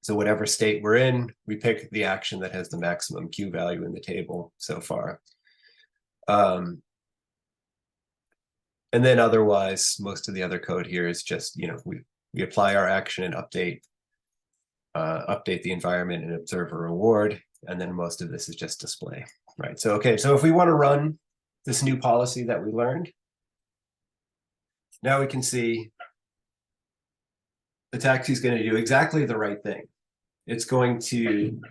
So whatever state we're in, we pick the action that has the maximum Q value in the table so far. And then otherwise, most of the other code here is just, we apply our action and update the environment and observe a reward. And then most of this is just display, right? So, okay, so if we want to run this new policy that we learned, now we can see the taxi is going to do exactly the right thing. It's going to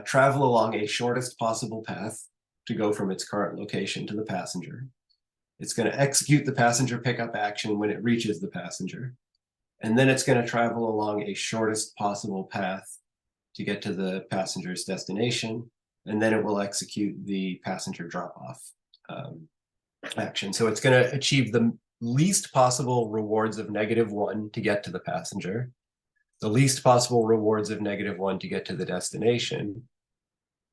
travel along a shortest possible path to go from its current location to the passenger. It's going to execute the passenger pickup action when it reaches the passenger. And then it's going to travel along a shortest possible path to get to the passenger's destination. And then it will execute the passenger drop-off action. So it's going to achieve the least possible rewards of -1 to get to the passenger, the least possible rewards of -1 to get to the destination,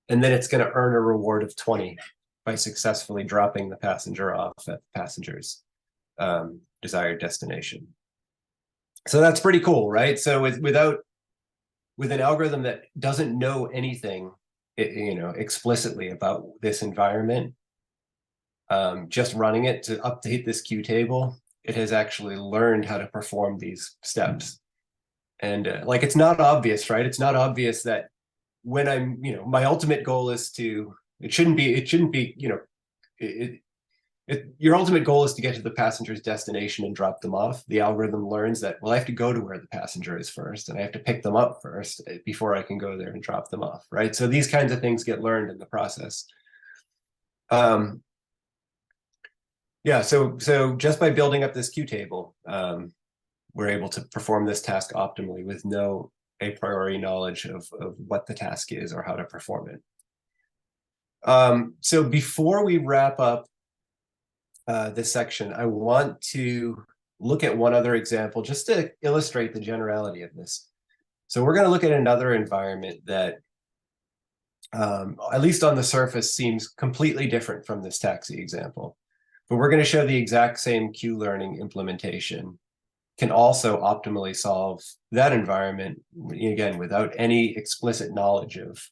and then it's going to earn a reward of 20 by successfully dropping the passenger off at the passenger's desired destination. So that's pretty cool, right? So with an algorithm that doesn't know anything, explicitly about this environment, just running it to update this Q table, it has actually learned how to perform these steps. And it's not obvious, right? It's not obvious that when I'm, my ultimate goal is to, your ultimate goal is to get to the passenger's destination and drop them off. The algorithm learns that, well, I have to go to where the passenger is first, and I have to pick them up first before I can go there and drop them off, right? So these kinds of things get learned in the process. Yeah, so just by building up this Q table, we're able to perform this task optimally with no a priori knowledge of what the task is or how to perform it. So before we wrap up this section, I want to look at one other example just to illustrate the generality of this. So we're going to look at another environment that, at least on the surface, seems completely different from this taxi example. But we're going to show the exact same Q learning implementation can also optimally solve that environment, again, without any explicit knowledge of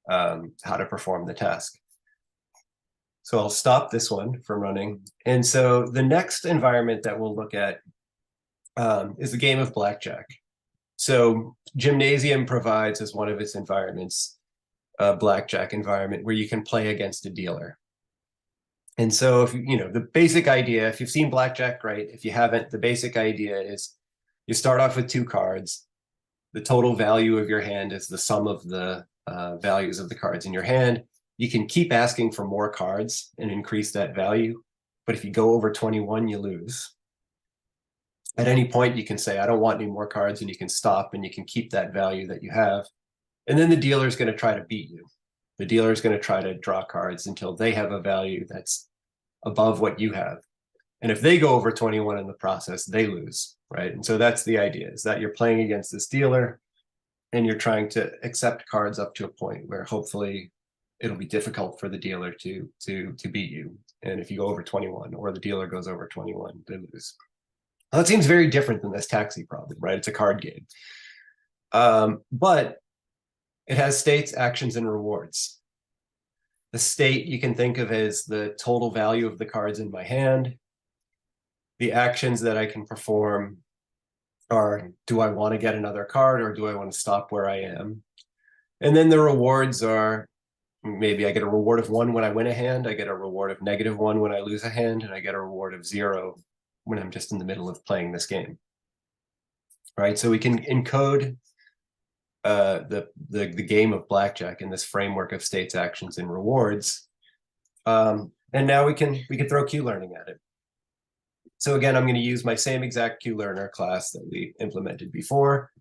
how to perform the task. So I'll stop this one from running. And so the next environment that we'll look at is the game of blackjack. So Gymnasium provides as one of its environments a blackjack environment where you can play against a dealer. And so if the basic idea, if you've seen blackjack, great. If you haven't, the basic idea is you start off with 2 cards. The total value of your hand is the sum of the values of the cards in your hand. You can keep asking for more cards and increase that value. But if you go over 21, you lose. At any point, you can say, I don't want any more cards, and you can stop, and you can keep that value that you have. And then the dealer is going to try to beat you. The dealer is going to try to draw cards until they have a value that's above what you have. And if they go over 21 in the process, they lose, right? And so that's the idea, is that you're playing against this dealer and you're trying to accept cards up to a point where hopefully it'll be difficult for the dealer to beat you. And if you go over 21 or the dealer goes over 21, they lose. Well, that seems very different than this taxi problem, right? It's a card game. But it has states, actions, and rewards. The state you can think of as the total value of the cards in my hand. The actions that I can perform are, do I want to get another card or do I want to stop where I am? And then the rewards are, maybe I get a reward of 1 when I win a hand, I get a reward of -1 when I lose a hand, and I get a reward of 0 when I'm just in the middle of playing this game. Right, so we can encode the game of blackjack in this framework of states, actions, and rewards. And now we can throw Q-learning at it. So again, I'm going to use my same exact Q-learner class that we implemented before.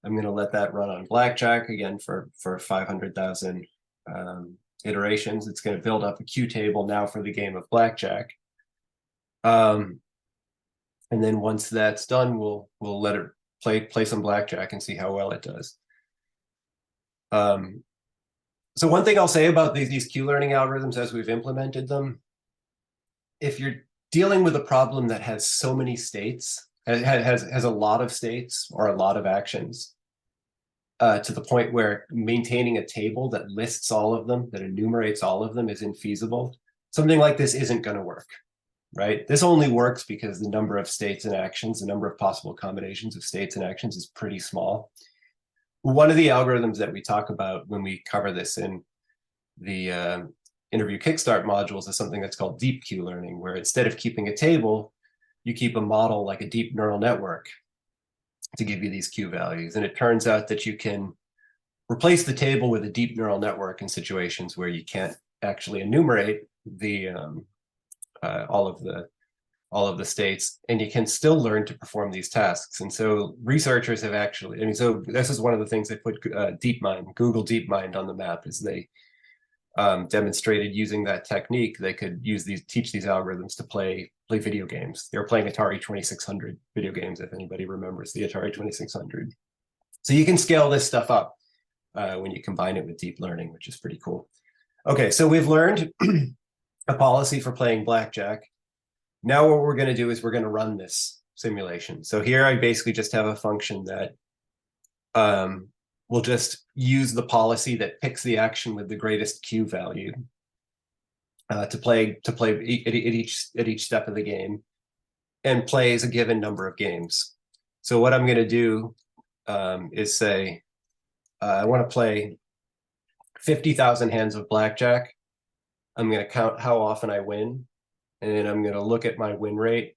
I'm going to let that run on blackjack again for 500,000 iterations. It's going to build up a Q table now for the game of blackjack. And then once that's done, we'll let it play some blackjack and see how well it does. So one thing I'll say about these Q-learning algorithms as we've implemented them, if you're dealing with a problem that has so many states, has a lot of states or a lot of actions, to the point where maintaining a table that lists all of them, that enumerates all of them, is infeasible, something like this isn't going to work, right? This only works because the number of states and actions, the number of possible combinations of states and actions is pretty small. One of the algorithms that we talk about when we cover this in the interview Kickstart modules is something that's called deep Q learning, where instead of keeping a table, you keep a model like a deep neural network to give you these Q values. And it turns out that you can replace the table with a deep neural network in situations where you can't actually enumerate the all of the states, and you can still learn to perform these tasks. And so researchers have actually, I mean, so this is one of the things they put DeepMind, Google DeepMind on the map, is they demonstrated using that technique, they could teach these algorithms to play video games. They were playing Atari 2600 video games, if anybody remembers the Atari 2600. So you can scale this stuff up when you combine it with deep learning, which is pretty cool. Okay, so we've learned a policy for playing blackjack. Now what we're going to do is we're going to run this simulation. So here I basically just have a function that will just use the policy that picks the action with the greatest Q value to play at each step of the game, and plays a given number of games. So what I'm going to do is say I want to play 50,000 hands of blackjack. I'm going to count how often I win, and then I'm going to look at my win rate,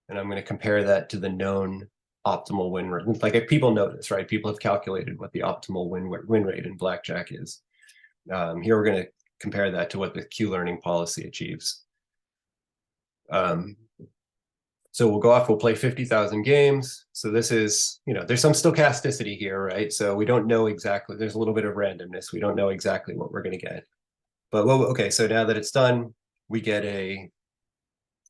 and I'm going to compare that to the known optimal win rate. Like, if people know this, right? People have calculated what the optimal win rate in blackjack is. Here we're going to compare that to what the Q-learning policy achieves. So we'll go off, we'll play 50,000 games. So this is, there's some stochasticity here, right? So we don't know exactly, there's a little bit of randomness. We don't know exactly what we're going to get. But okay, so now that it's done, we get a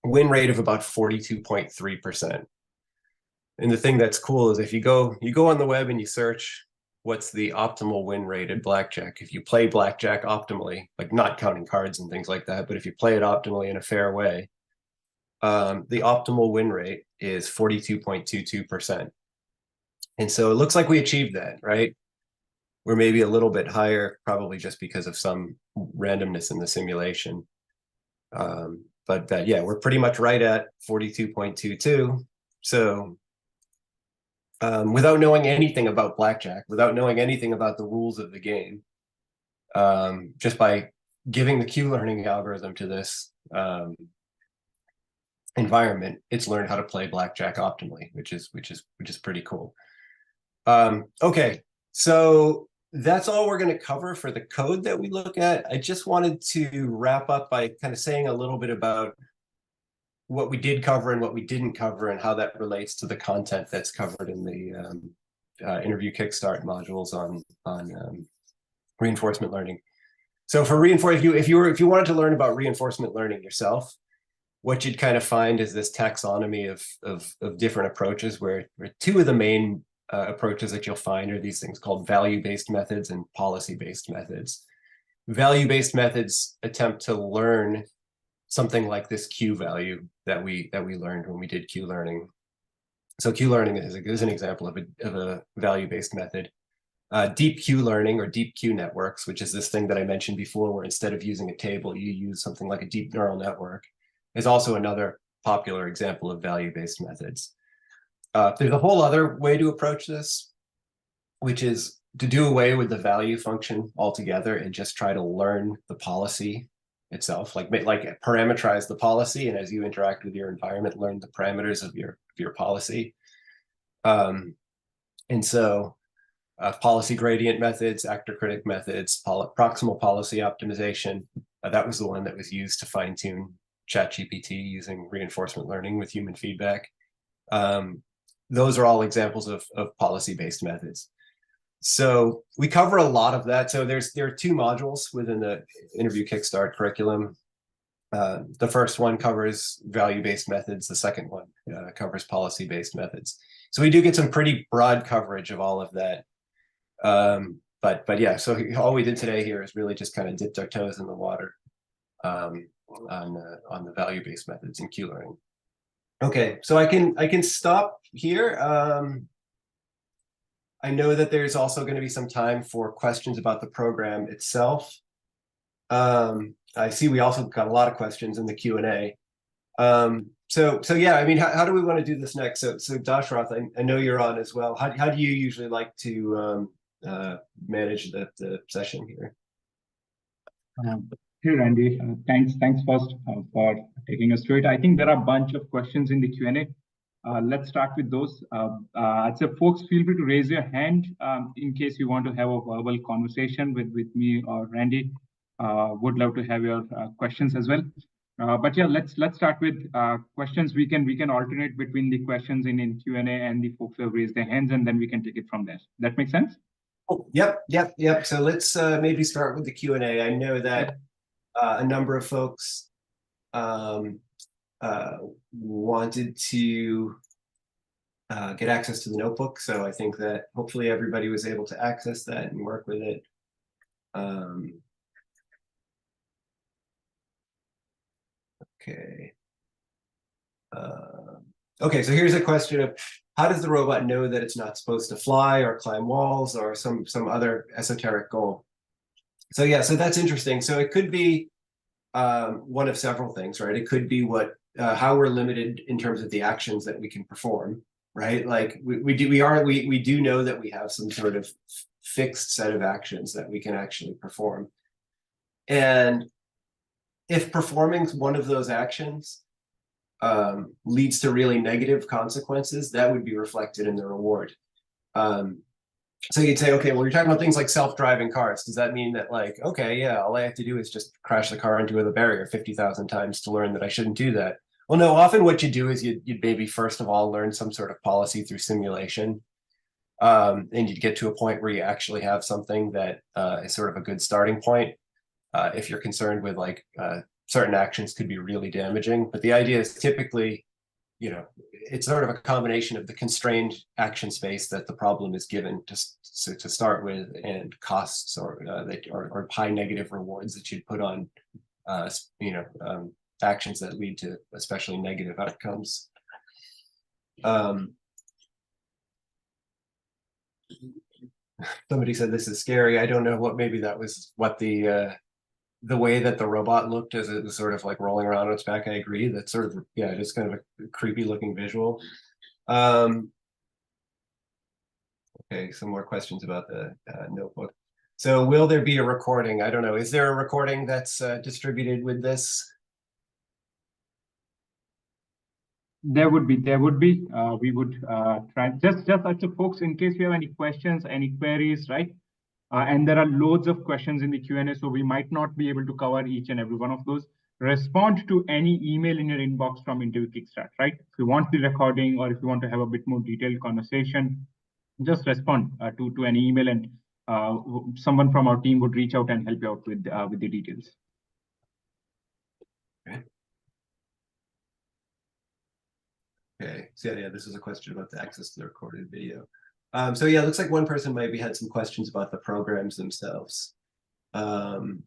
win rate of about 42.3%. And the thing that's cool is if you go on the web and you search what's the optimal win rate in blackjack, if you play blackjack optimally, like not counting cards and things like that, but if you play it optimally in a fair way, the optimal win rate is 42.22%. And so it looks like we achieved that, right? We're maybe a little bit higher, probably just because of some randomness in the simulation. But yeah, we're pretty much right at 42.22. So without knowing anything about blackjack, without knowing anything about the rules of the game, just by giving the Q-learning algorithm to this environment, it's learned how to play blackjack optimally, which is pretty cool. Okay, so that's all we're going to cover for the code that we look at. I just wanted to wrap up by kind of saying a little bit about what we did cover and what we didn't cover, and how that relates to the content that's covered in the interview Kickstart modules on reinforcement learning. So for if you wanted to learn about reinforcement learning yourself, what you'd kind of find is this taxonomy of different approaches, where two of the main approaches that you'll find are these things called value-based methods and policy-based methods. Value-based methods attempt to learn something like this Q value that we learned when we did Q learning. So Q learning is an example of a value-based method. Deep Q learning, or deep Q networks, which is this thing that I mentioned before, where instead of using a table, you use something like a deep neural network, is also another popular example of value-based methods. There's a whole other way to approach this, which is to do away with the value function altogether and just try to learn the policy itself, like parameterize the policy, and as you interact with your environment, learn the parameters of your policy. And so policy gradient methods, actor-critic methods, proximal policy optimization, that was the one that was used to fine-tune ChatGPT using reinforcement learning with human feedback. Those are all examples of policy-based methods. So we cover a lot of that. So there are two modules within the Interview Kickstart curriculum. The first one covers value-based methods. The second one covers policy-based methods. So we do get some pretty broad coverage of all of that. But yeah, so all we did today here is really just kind of dipped our toes in the water on the value-based methods in Q learning. Okay, so I can stop here. I know that there's also going to be some time for questions about the program itself. I see we also got a lot of questions in the Q&A. So yeah, I mean, how do we want to do this next? So Dashrath, I know you're on as well. How do you usually like to manage the session here? Hey, Randy, thanks first for taking us through it. I think there are a bunch of questions in the Q&A. Let's start with those. I'd say folks, feel free to raise your hand in case you want to have a verbal conversation with me or Randy. Would love to have your questions as well. But yeah, let's start with questions. We can alternate between the questions in Q&A and the folks who have raised their hands, and then we can take it from there. That makes sense? Oh, yep. So let's maybe start with the Q&A. I know that a number of folks wanted to get access to the notebook, so I think that hopefully everybody was able to access that and work with it. Okay. Okay, so here's a question of, how does the robot know that it's not supposed to fly or climb walls or some other esoteric goal? So yeah, so that's interesting. So it could be one of several things, right? It could be how we're limited in terms of the actions that we can perform, right? Like we do know that we have some sort of fixed set of actions that we can actually perform. And if performing one of those actions leads to really negative consequences, that would be reflected in the reward. So you'd say, okay, well, you're talking about things like self-driving cars. Does that mean that, like, okay, yeah, all I have to do is just crash the car into the barrier 50,000 times to learn that I shouldn't do that? Well, no, often what you do is you'd maybe first of all learn some sort of policy through simulation. And you'd get to a point where you actually have something that is sort of a good starting point. If you're concerned with, like, certain actions could be really damaging. But the idea is typically, you know, it's sort of a combination of the constrained action space that the problem is given to start with, and costs or high negative rewards that you'd put on, actions that lead to especially negative outcomes. Somebody said this is scary. I don't know what, maybe that was what the way that the robot looked as it was sort of like rolling around on its back. I agree. That's sort of, yeah, just kind of a creepy looking visual. Okay, some more questions about the notebook. So will there be a recording? I don't know. Is there a recording that's distributed with this? There would be. We would try just to folks, in case you have any questions, any queries, right? And there are loads of questions in the Q&A, so we might not be able to cover each and every one of those. Respond to any email in your inbox from Interview Kickstart, right? If you want the recording, or if you want to have a bit more detailed conversation, just respond to an email, and someone from our team would reach out and help you out with the details. Okay. So yeah, this is a question about the access to the recorded video. So yeah, it looks like one person maybe had some questions about the programs themselves. About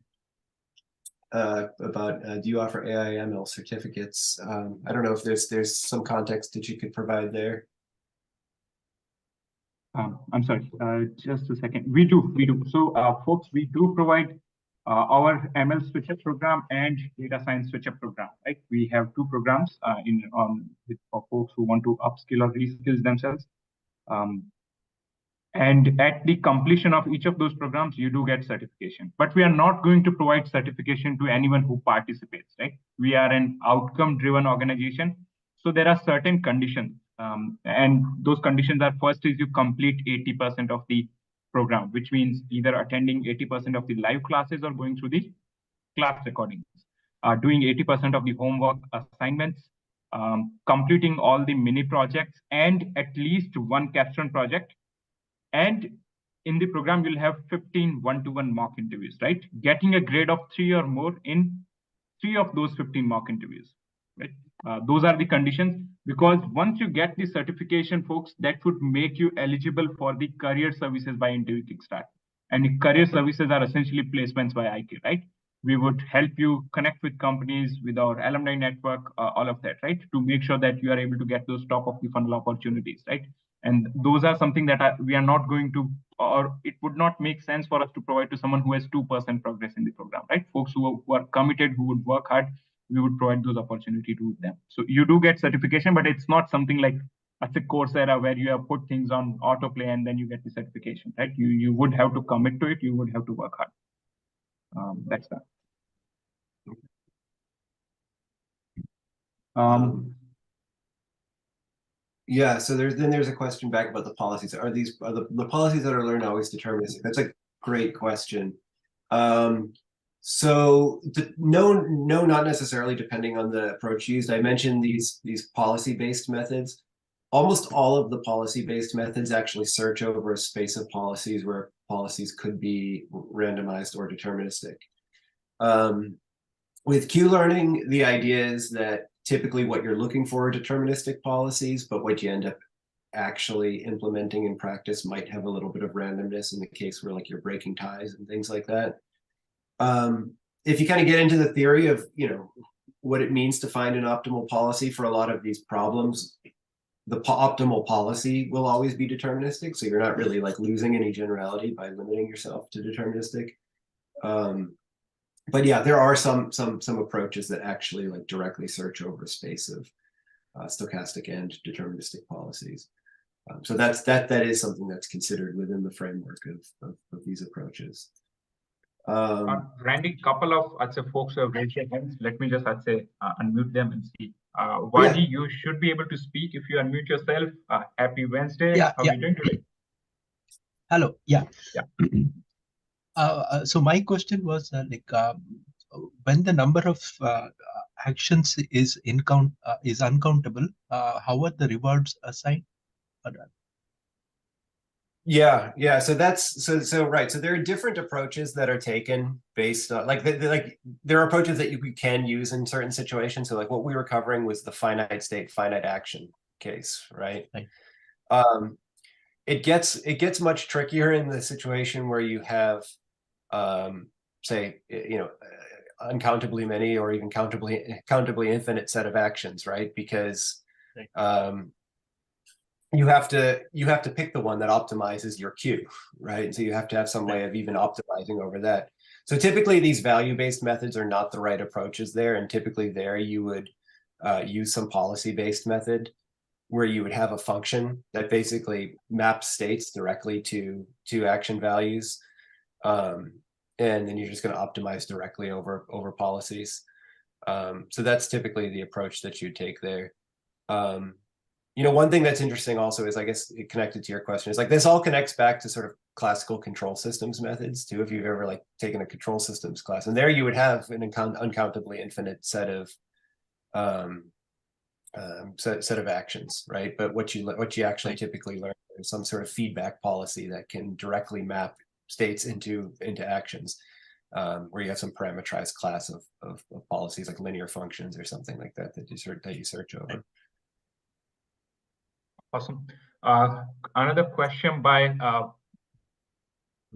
do you offer AI ML certificates? I don't know if there's some context that you could provide there. I'm sorry, just a second. We do. So, folks, we do provide our ML switch-up program and data science switch-up program. Right? We have two programs for folks who want to upskill or reskill themselves. And at the completion of each of those programs, you do get certification. But we are not going to provide certification to anyone who participates, right? We are an outcome-driven organization. So there are certain conditions. And those conditions are, first is you complete 80% of the program, which means either attending 80% of the live classes or going through the class recordings, doing 80% of the homework assignments, completing all the mini projects, and at least one capstone project. And in the program, you'll have 15 one-to-one mock interviews, right? Getting a grade of 3 or more in 3 of those 15 mock interviews, right? Those are the conditions, because once you get the certification, folks, that would make you eligible for the career services by Interview Kickstart. And career services are essentially placements by IK, right? We would help you connect with companies, with our alumni network, all of that, right? To make sure that you are able to get those top of the funnel opportunities, right? And those are something that we are not going to, or it would not make sense for us to provide to someone who has 2% progress in the program, right? Folks who are committed, who would work hard, we would provide those opportunities to them. So you do get certification, but it's not something like at a Coursera where you have put things on autoplay and then you get the certification, right? You would have to commit to it. You would have to work hard. That's that. Yeah, so there's a question back about the policies. Are the policies that are learned always deterministic? That's a great question. So no, not necessarily, depending on the approach used. I mentioned these policy-based methods. Almost all of the policy-based methods actually search over a space of policies where policies could be randomized or deterministic. With Q-learning, the idea is that typically what you're looking for are deterministic policies, but what you end up actually implementing in practice might have a little bit of randomness in the case where like you're breaking ties and things like that. If you kind of get into the theory of, you know, what it means to find an optimal policy for a lot of these problems, the optimal policy will always be deterministic. So you're not really like losing any generality by limiting yourself to deterministic. But yeah, there are some approaches that actually like directly search over a space of stochastic and deterministic policies. So that is something that's considered within the framework of these approaches. Randy, couple of I'd say folks who have raised their hands. Let me just unmute them and see. Wadi, yeah. You should be able to speak if you unmute yourself. Happy Wednesday. Yeah, How are you doing today? Hello. Yeah. Yeah. So my question was when the number of actions is uncountable, how are the rewards assigned? Yeah. So that's so right. So there are different approaches that are taken based on there are approaches that you can use in certain situations. So like what we were covering was the finite state, finite action case, right? It gets much trickier in the situation where you have say, you know, uncountably many or even countably infinite set of actions, right? Because you have to pick the one that optimizes your queue, right? So you have to have some way of even optimizing over that. So typically these value-based methods are not the right approaches there, and typically there you would use some policy-based method where you would have a function that basically maps states directly to action values, and then you're just going to optimize directly over policies. So that's typically the approach that you take there. You know, one thing that's interesting also is, I guess, connected to your question, is like this all connects back to sort of classical control systems methods too. If you've ever like taken a control systems class, and there you would have an uncountably infinite set of actions, right? But what you actually typically learn is some sort of feedback policy that can directly map states into actions, where you have some parameterized class of policies like linear functions or something like that that you search over. Awesome. Another question by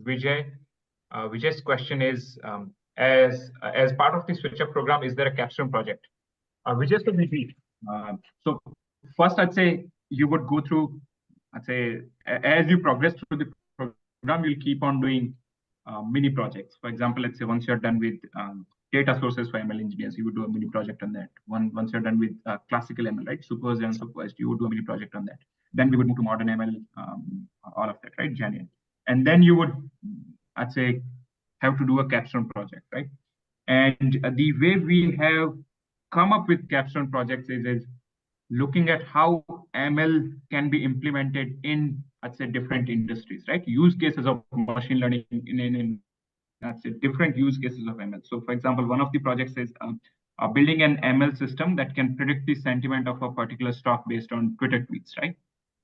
Vijay. Vijay's question is, as part of the switch-up program, is there a capstone project? Vijay, so maybe. So first, I'd say you would go through. I'd say as you progress through the program, you'll keep on doing mini projects. For example, let's say once you're done with data sources for ML engineers, you would do a mini project on that. Once you're done with classical ML, right, supervised and unsupervised, you would do a mini project on that. Then we would move to modern ML, all of that, right, January. And then you would, I'd say, have to do a capstone project, right? And the way we have come up with capstone projects is looking at how ML can be implemented in, I'd say, different industries, right? Use cases of machine learning in I'd say, different use cases of ML. So, for example, one of the projects is building an ML system that can predict the sentiment of a particular stock based on Twitter tweets, right?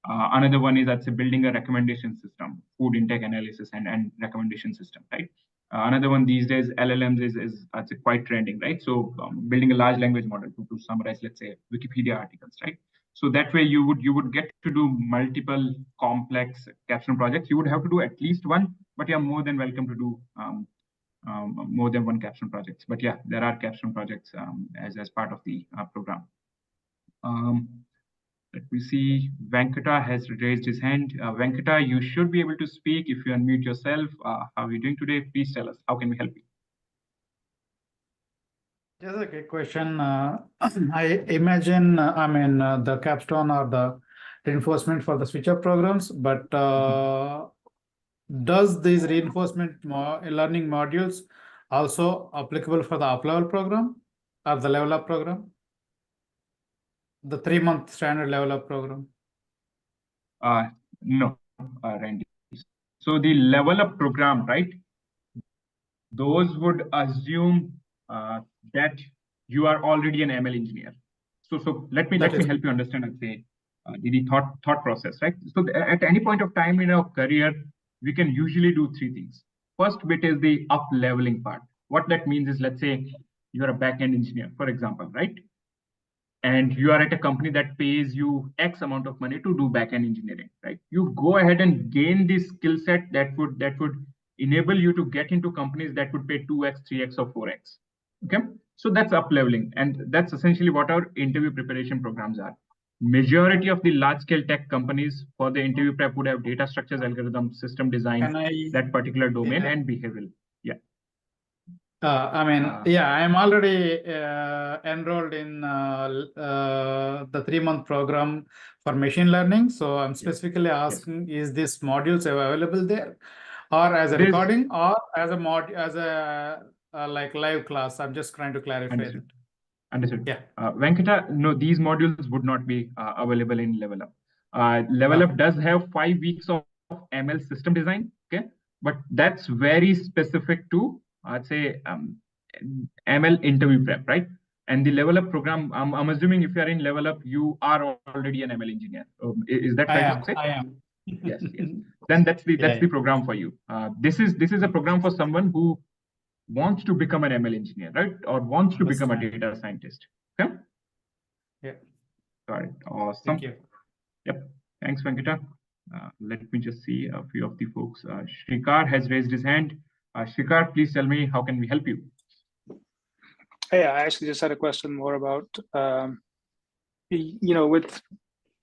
Another one is, I'd say, building a recommendation system, food intake analysis and recommendation system, right? Another one these days, LLMs is I'd say, quite trending, right? So building a large language model to summarize, let's say, Wikipedia articles, right? So that way you would get to do multiple complex capstone projects. You would have to do at least one, but you're more than welcome to do more than one capstone projects. But yeah, there are capstone projects as part of the program. Let me see. Venkata has raised his hand. Venkata, you should be able to speak if you unmute yourself. How are you doing today? Please tell us. How can we help you? Just a quick question. I imagine, the capstone or the reinforcement for the switch-up programs, but does these reinforcement learning modules also applicable for the up-level program or the level-up program? The 3-month standard level-up program? No, Randy. So the level-up program, right? Those would assume that you are already an ML engineer. So let me help you understand and say the thought process, right? So at any point of time in our career, we can usually do 3 things. First bit is the up leveling part. What that means is, let's say you're a back-end engineer, for example, right? And you are at a company that pays you X amount of money to do back-end engineering, right? You go ahead and gain this skill set that would enable you to get into companies that would pay 2x, 3x, or 4x. Okay, so that's up leveling, and that's essentially what our interview preparation programs are. Majority of the large-scale tech companies for the interview prep would have data structures, algorithms, system design, that particular domain, and behavioral. Yeah. I'm already enrolled in the 3-month program for machine learning. So I'm specifically asking, is this modules available there, or as a recording, or as a like live class? I'm just trying to clarify it. Understood. Yeah. Venkata, no, these modules would not be available in Level Up. Level Up does have 5 weeks of ML system design, okay? But that's very specific to, I'd say, ML interview prep, right? And the Level Up program, I'm assuming if you're in Level Up, you are already an ML engineer. Is that fair to say? I am. Yes. Then that's the program for you. This is a program for someone who wants to become an ML engineer, right? Or wants to become a data scientist. Okay? Yeah. Got it. Awesome. Thank you. Yep. Thanks, Venkata. Let me just see a few of the folks. Shrikar has raised his hand. Shrikar, please tell me, how can we help you? Hey, I actually just had a question more about, with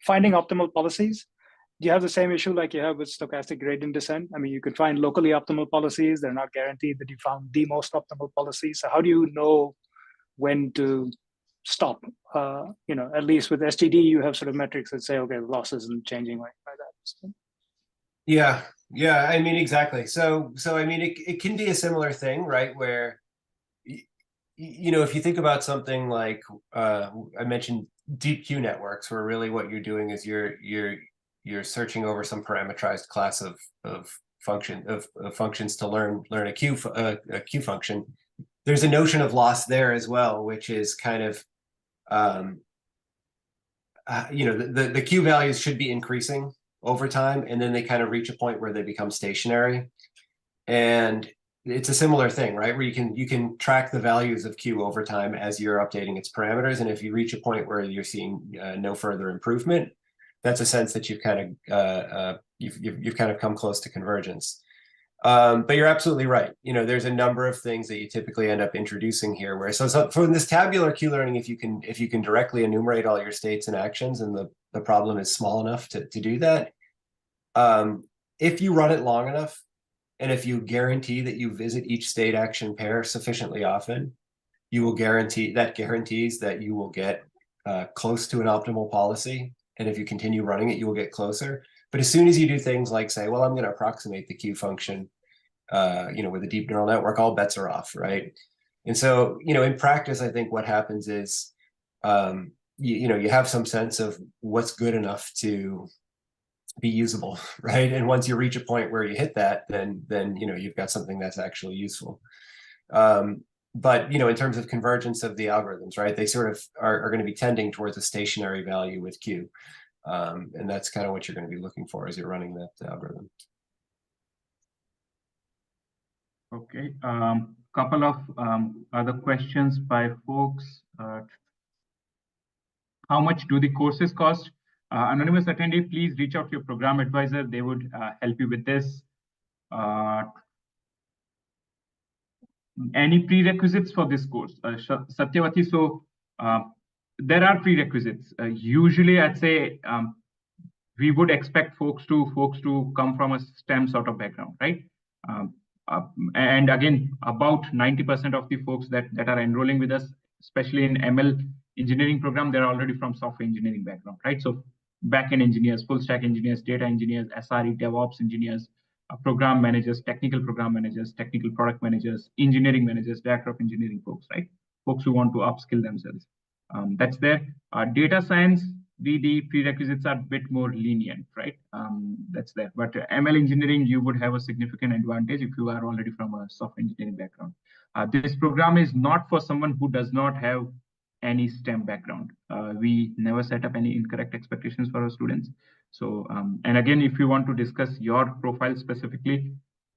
finding optimal policies. Do you have the same issue like you have with stochastic gradient descent? I mean, you could find locally optimal policies. They're not guaranteed that you found the most optimal policy. So how do you know when to stop? At least with STD, you have sort of metrics that say, okay, the loss isn't changing like that. So. Yeah, I mean, exactly. So I mean, it can be a similar thing, right? Where, if you think about something like, I mentioned deep Q networks, where really what you're doing is you're searching over some parameterized class of functions to learn a Q function. There's a notion of loss there as well, which is kind of, the Q values should be increasing over time, and then they kind of reach a point where they become stationary. And it's a similar thing, right? Where you can track the values of Q over time as you're updating its parameters. And if you reach a point where you're seeing no further improvement, that's a sense that you've kind of you've kind of come close to convergence. But you're absolutely right. You know, there's a number of things that you typically end up introducing here. Where so for this tabular Q learning, if you can directly enumerate all your states and actions, and the problem is small enough to do that, if you run it long enough, and if you guarantee that you visit each state action pair sufficiently often, you will guarantees that you will get close to an optimal policy. And if you continue running it, you will get closer. But as soon as you do things like say, well, I'm going to approximate the Q function, you know, with a deep neural network, all bets are off, right? And so, you know, in practice, I think what happens is, you know, you have some sense of what's good enough to be usable, right? And once you reach a point where you hit that, then you know, you've got something that's actually useful. But you know, in terms of convergence of the algorithms, right, they sort of are going to be tending towards a stationary value with Q, and that's kind of what you're going to be looking for as you're running that algorithm. Okay, couple of other questions by folks. How much do the courses cost? Anonymous attendee, please reach out to your program advisor. They would help you with this. Any prerequisites for this course? Satyavati, so there are prerequisites. Usually, I'd say we would expect folks to come from a STEM sort of background, right? And again, about 90% of the folks that are enrolling with us, especially in ML engineering program, they're already from software engineering background, right? So backend engineers, full stack engineers, data engineers, SRE, DevOps engineers, program managers, technical program managers, technical product managers, engineering managers, director of engineering folks, right? Folks who want to upskill themselves. That's there. Data science, the prerequisites are a bit more lenient, right? That's there. But ML engineering, you would have a significant advantage if you are already from a software engineering background. This program is not for someone who does not have any STEM background. We never set up any incorrect expectations for our students. So, and again, if you want to discuss your profile specifically,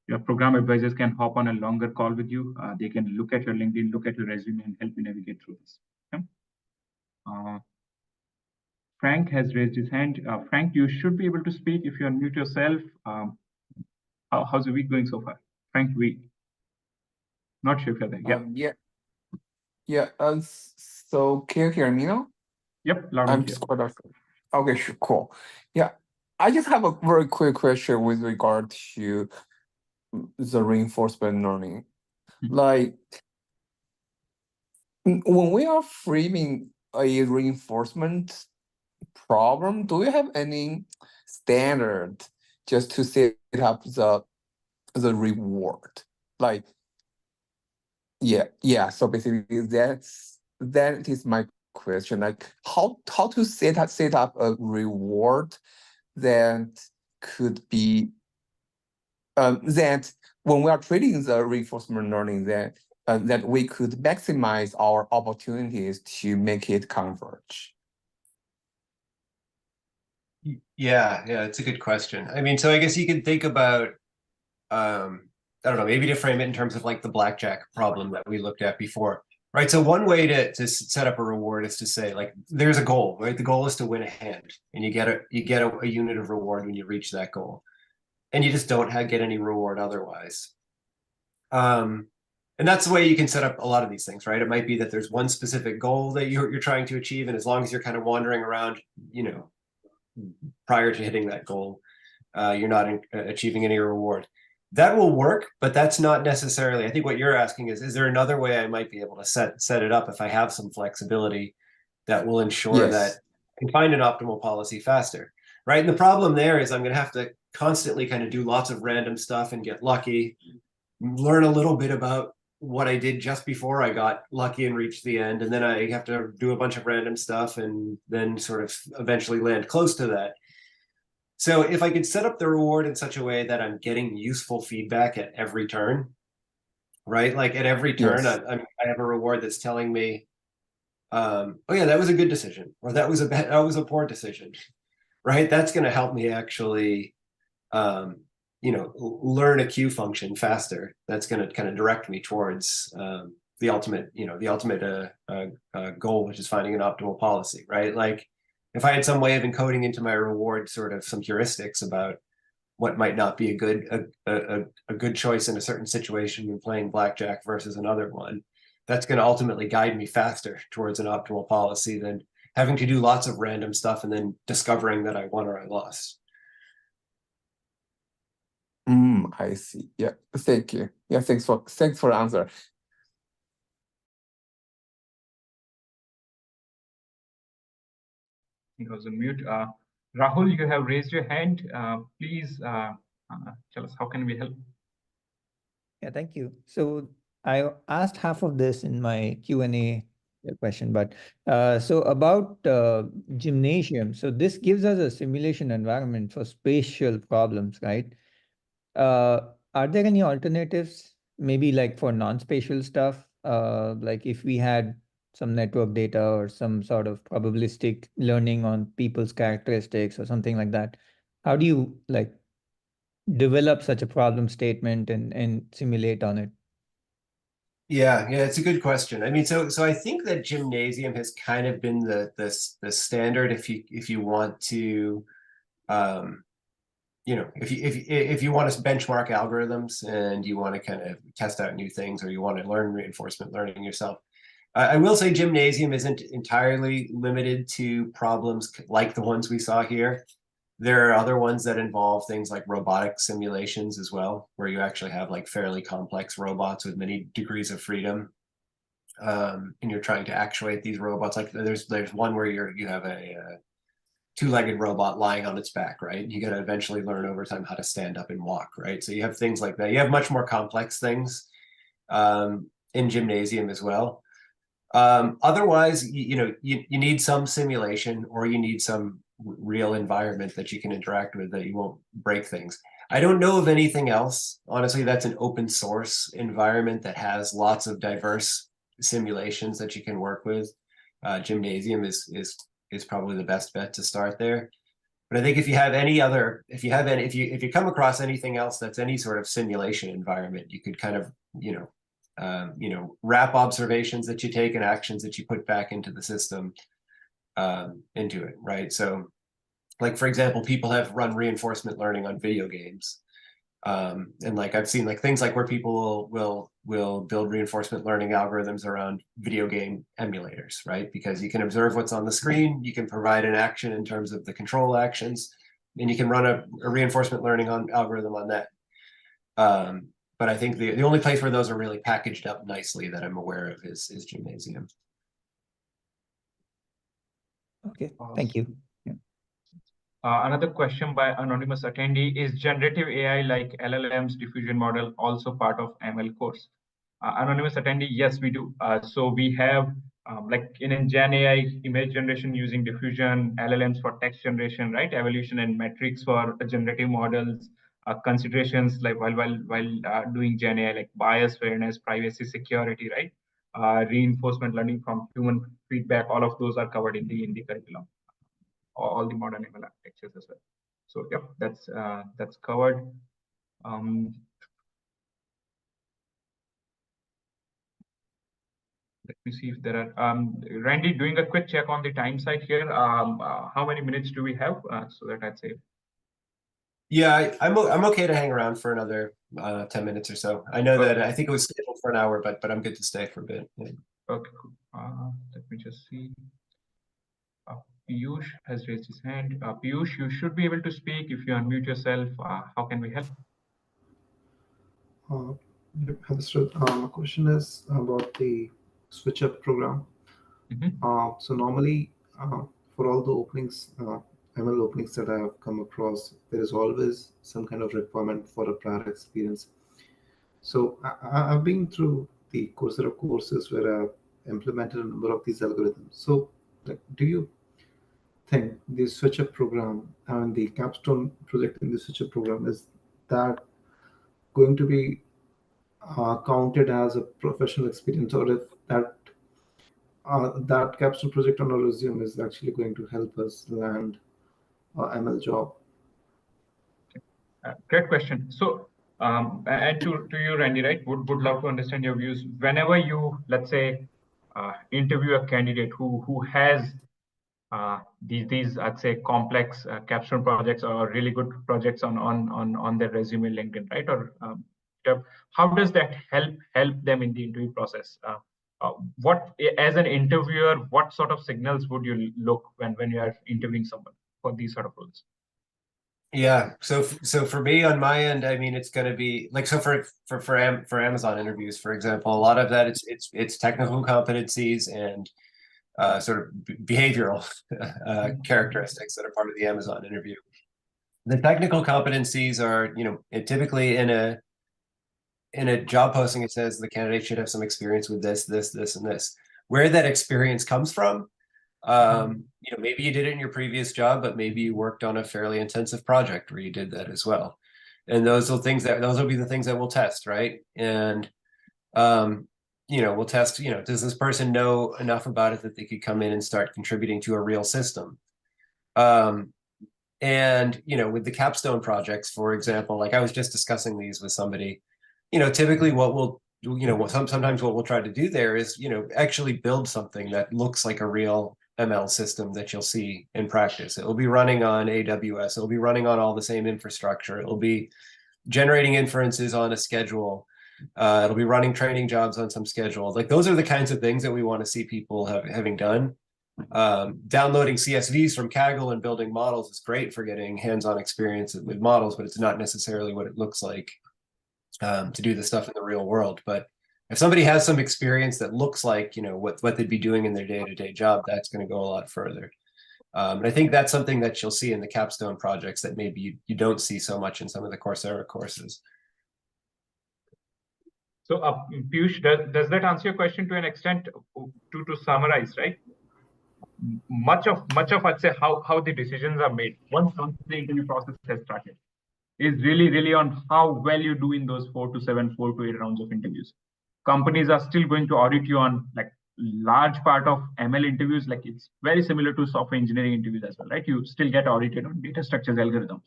your program advisors can hop on a longer call with you. They can look at your LinkedIn, look at your resume, and help you navigate through this. Okay? Frank has raised his hand. Frank, you should be able to speak if you unmute yourself. How's the week going so far? Frank, not sure if you're there. Yeah. Yeah. So can you hear me now? Yep. Loud I'm and clear. just quite okay, sure, cool. Yeah. I just have a very quick question with regard to the reinforcement learning. Like when we are framing a reinforcement problem, do you have any standard just to set up the reward? Like, yeah. So basically, that is my question. Like, how to set up a reward that could be that when we are treating the reinforcement learning, that we could maximize our opportunities to make it converge. Yeah, it's a good question. I mean, so I guess you can think about, I don't know, maybe to frame it in terms of like the blackjack problem that we looked at before, right? So one way to set up a reward is to say, like, there's a goal, right? The goal is to win a hand, and you get a unit of reward when you reach that goal, and you just don't get any reward otherwise. And that's the way you can set up a lot of these things, right? It might be that there's one specific goal that you're trying to achieve, and as long as you're kind of wandering around, you know, prior to hitting that goal, you're not achieving any reward. That will work, but that's not necessarily, I think what you're asking is there another way I might be able to set it up if I have some flexibility that will ensure that I can find an optimal policy faster, right? And the problem there is I'm going to have to constantly kind of do lots of random stuff and get lucky, learn a little bit about what I did just before I got lucky and reached the end, and then I have to do a bunch of random stuff and then sort of eventually land close to that. So if I could set up the reward in such a way that I'm getting useful feedback at every turn, right? Like at every turn, I have a reward that's telling me, oh yeah, that was a good decision, or that was a poor decision, right? That's going to help me actually, you know, learn a Q function faster. That's going to kind of direct me towards the ultimate goal, which is finding an optimal policy, right? Like if I had some way of encoding into my reward sort of some heuristics about what might not be a good choice in a certain situation when playing blackjack versus another one, that's going to ultimately guide me faster towards an optimal policy than having to do lots of random stuff and then discovering that I won or I lost. I see. Yeah, thank you. Yeah, thanks for the answer. He was on mute. Rahul, you have raised your hand. Please tell us, how can we help? Yeah, thank you. So I asked half of this in my Q&A question, but so about Gymnasium. So this gives us a simulation environment for spatial problems, right? Are there any alternatives, maybe like for non-spatial stuff? Like if we had some network data or some sort of probabilistic learning on people's characteristics or something like that, how do you like develop such a problem statement and simulate on it? Yeah, it's a good question. I mean, so I think that Gymnasium has kind of been the standard if you want to, if you want to benchmark algorithms and you want to kind of test out new things, or you want to learn reinforcement learning yourself. I will say Gymnasium isn't entirely limited to problems like the ones we saw here. There are other ones that involve things like robotic simulations as well, where you actually have like fairly complex robots with many degrees of freedom. And you're trying to actuate these robots. Like there's one where you have a two-legged robot lying on its back, right? You got to eventually learn over time how to stand up and walk, right? So you have things like that. You have much more complex things in Gymnasium as well. Otherwise, you need some simulation, or you need some real environment that you can interact with, that you won't break things. I don't know of anything else, honestly, that's an open source environment that has lots of diverse simulations that you can work with. Gymnasium is probably the best bet to start there. But I think if you come across anything else that's any sort of simulation environment, you could kind of, wrap observations that you take and actions that you put back into the system into it, right? So like, for example, people have run reinforcement learning on video games. And like I've seen like things like where people will build reinforcement learning algorithms around video game emulators, right? Because you can observe what's on the screen, you can provide an action in terms of the control actions, and you can run a reinforcement learning algorithm on that. But I think the only place where those are really packaged up nicely that I'm aware of is Gymnasium. Okay, thank you. Another question by anonymous attendee: is generative AI like LLM's diffusion model also part of ML course? Anonymous attendee, yes, we do. So we have like in Gen AI image generation using diffusion, LLMs for text generation, right? Evolution and metrics for generative models. Considerations like while doing Gen AI, like bias, fairness, privacy, security, right? Reinforcement learning from human feedback. All of those are covered in the curriculum. All the modern ML architectures as well. So yep, that's covered. Let me see if there are. Randy, doing a quick check on the time side here. How many minutes do we have? So that I'd say. Yeah, I'm okay to hang around for another 10 minutes or so. I know that I think it was scheduled for an hour, but I'm good to stay for a bit. Yeah. Okay, cool. Let me just see. Piyush has raised his hand. Piyush, you should be able to speak if you unmute yourself. How can we help? My question is about the switch up program. So normally for all the openings, ML openings that I have come across, there is always some kind of requirement for a prior experience. So I've been through the Coursera courses where I've implemented a number of these algorithms. So do you think the switch up program and the capstone project in the switch up program, is that going to be counted as a professional experience, or if that capstone project on our resume is actually going to help us land an ML job? Great question. So, and to you, Randy, right? Would love to understand your views. Whenever you, let's say, interview a candidate who has these I'd say complex capstone projects or really good projects on their resume LinkedIn, right? Or how does that help them in the interview process? What, as an interviewer, what sort of signals would you look when you are interviewing someone for these sort of roles? Yeah, so for me on my end, I mean, it's going to be like, so for Amazon interviews, for example, a lot of that it's technical competencies and sort of behavioral characteristics that are part of the Amazon interview. The technical competencies are, typically in a job posting, it says the candidate should have some experience with this, and this. Where that experience comes from, maybe you did it in your previous job, but maybe you worked on a fairly intensive project where you did that as well. And those will be the things that we'll test, right? And we'll test, does this person know enough about it that they could come in and start contributing to a real system? And with the capstone projects, for example, like I was just discussing these with somebody, typically what we'll sometimes what we'll try to do there is, actually build something that looks like a real ML system that you'll see in practice. It'll be running on AWS. It'll be running on all the same infrastructure. It'll be generating inferences on a schedule. It'll be running training jobs on some schedule. Like those are the kinds of things that we want to see people having done. Downloading CSVs from Kaggle and building models is great for getting hands-on experience with models, but it's not necessarily what it looks like to do the stuff in the real world. But if somebody has some experience that looks like, what they'd be doing in their day-to-day job, that's going to go a lot further. And I think that's something that you'll see in the capstone projects that maybe you don't see so much in some of the Coursera courses. So Piyush, does that answer your question to an extent? To summarize, right? Much of I'd say how the decisions are made once the interview process has started is really on how well you do in those 4 to 8 rounds of interviews. Companies are still going to audit you on like large part of ML interviews. Like it's very similar to software engineering interviews as well, right? You still get audited on data structures, algorithms.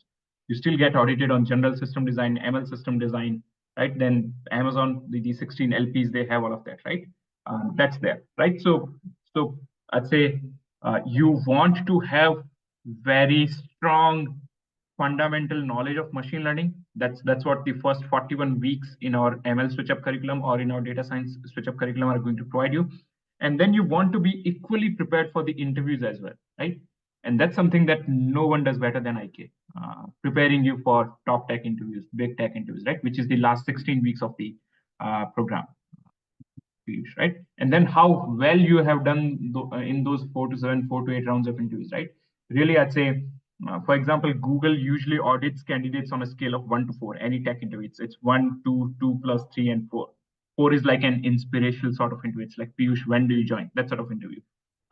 You still get audited on general system design, ML system design, right? Then Amazon, the 16 LPs, they have all of that, right? That's there, right? So I'd say you want to have very strong fundamental knowledge of machine learning. That's what the first 41 weeks in our ML switch-up curriculum or in our data science switch-up curriculum are going to provide you. And then you want to be equally prepared for the interviews as well, right? And that's something that no one does better than IK, preparing you for top tech interviews, big tech interviews, right? Which is the last 16 weeks of the program, right? And then how well you have done in those 4 to 8 rounds of interviews, right? Really, I'd say, for example, Google usually audits candidates on a scale of 1 to 4. Any tech interview, it's 1, 2, 2 plus 3, and 4. 4 is like an inspirational sort of interview. It's like, Piyush, when do you join? That sort of interview.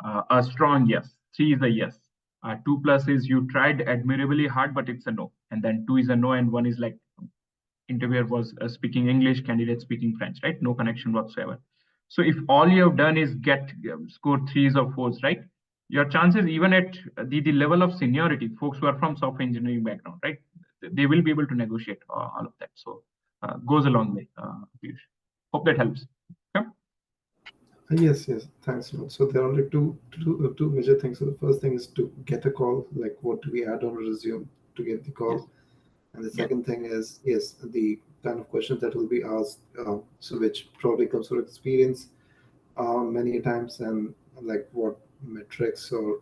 A strong yes. 3 is a yes. 2 plus is you tried admirably hard, but it's a no. And then 2 is a no, and 1 is like interviewer was speaking English, candidate speaking French, right? No connection whatsoever. So if all you have done is get score 3s or 4s, right? Your chances, even at the level of seniority, folks who are from software engineering background, right? They will be able to negotiate all of that. So goes a long way. Hope that helps. Yeah? Yes, thanks. So there are only two major things. So the first thing is to get a call, like what do we add on a resume to get the call? Yes. And the second thing is, yes, the kind of questions that will be asked, so which probably comes from experience many times, and like what metrics or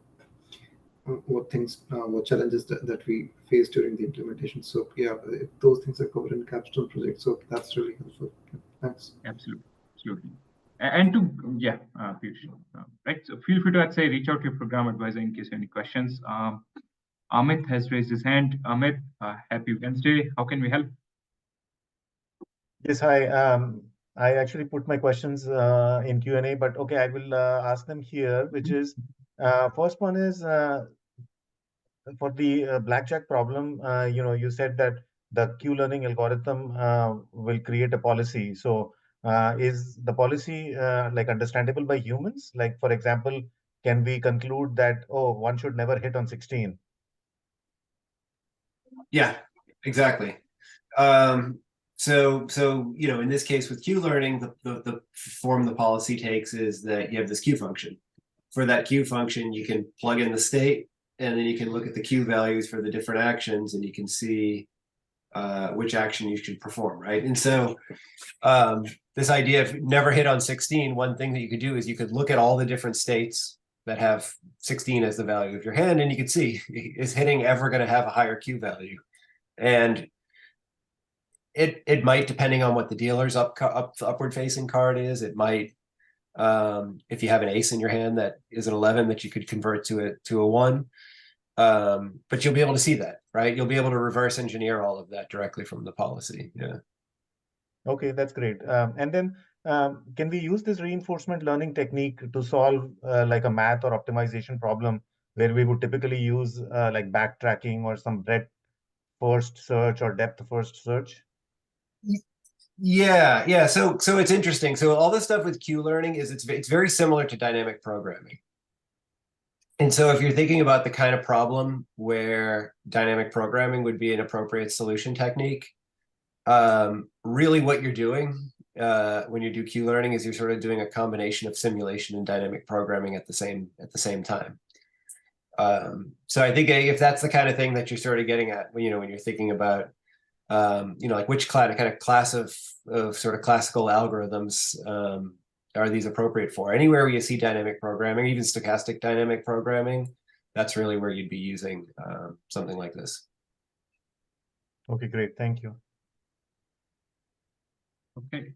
what things, what challenges that we face during the implementation. So yeah, those things are covered in capstone project. So that's really helpful. Thanks. Absolutely. And to Piyush, right? So feel free to, I'd say, reach out to your program advisor in case you have any questions. Amit has raised his hand. Amit, happy Wednesday. How can we help? Yes, hi. I actually put my questions in Q&A, but okay, I will ask them here, which is, first one is for the blackjack problem, you said that the Q-learning algorithm will create a policy. So is the policy like understandable by humans? Like, for example, can we conclude that, oh, one should never hit on 16? Yeah, exactly. So in this case with Q learning, the form the policy takes is that you have this Q function for that Q function, you can plug in the state, and then you can look at the Q values for the different actions, and you can see which action you should perform, right? And so this idea of never hit on 16, one thing that you could do is you could look at all the different states that have 16 as the value of your hand, and you could see, is hitting ever going to have a higher Q value? And it might, depending on what the dealer's upward facing card is, it might, if you have an ace in your hand that is an 11 that you could convert to a 1. But you'll be able to see that, right? You'll be able to reverse engineer all of that directly from the policy. Yeah. Okay, that's great. And then can we use this reinforcement learning technique to solve like a math or optimization problem where we would typically use like backtracking or some breadth first search or depth first search? Yeah. So it's interesting. So all this stuff with Q learning is it's very similar to dynamic programming. And so if you're thinking about the kind of problem where dynamic programming would be an appropriate solution technique, really what you're doing when you do Q learning is you're sort of doing a combination of simulation and dynamic programming at the same time. So I think if that's the kind of thing that you're sort of getting at, when you're thinking about, like which kind of class of sort of classical algorithms are these appropriate for? Anywhere where you see dynamic programming, even stochastic dynamic programming, that's really where you'd be using something like this. Okay, great. Thank you. Okay,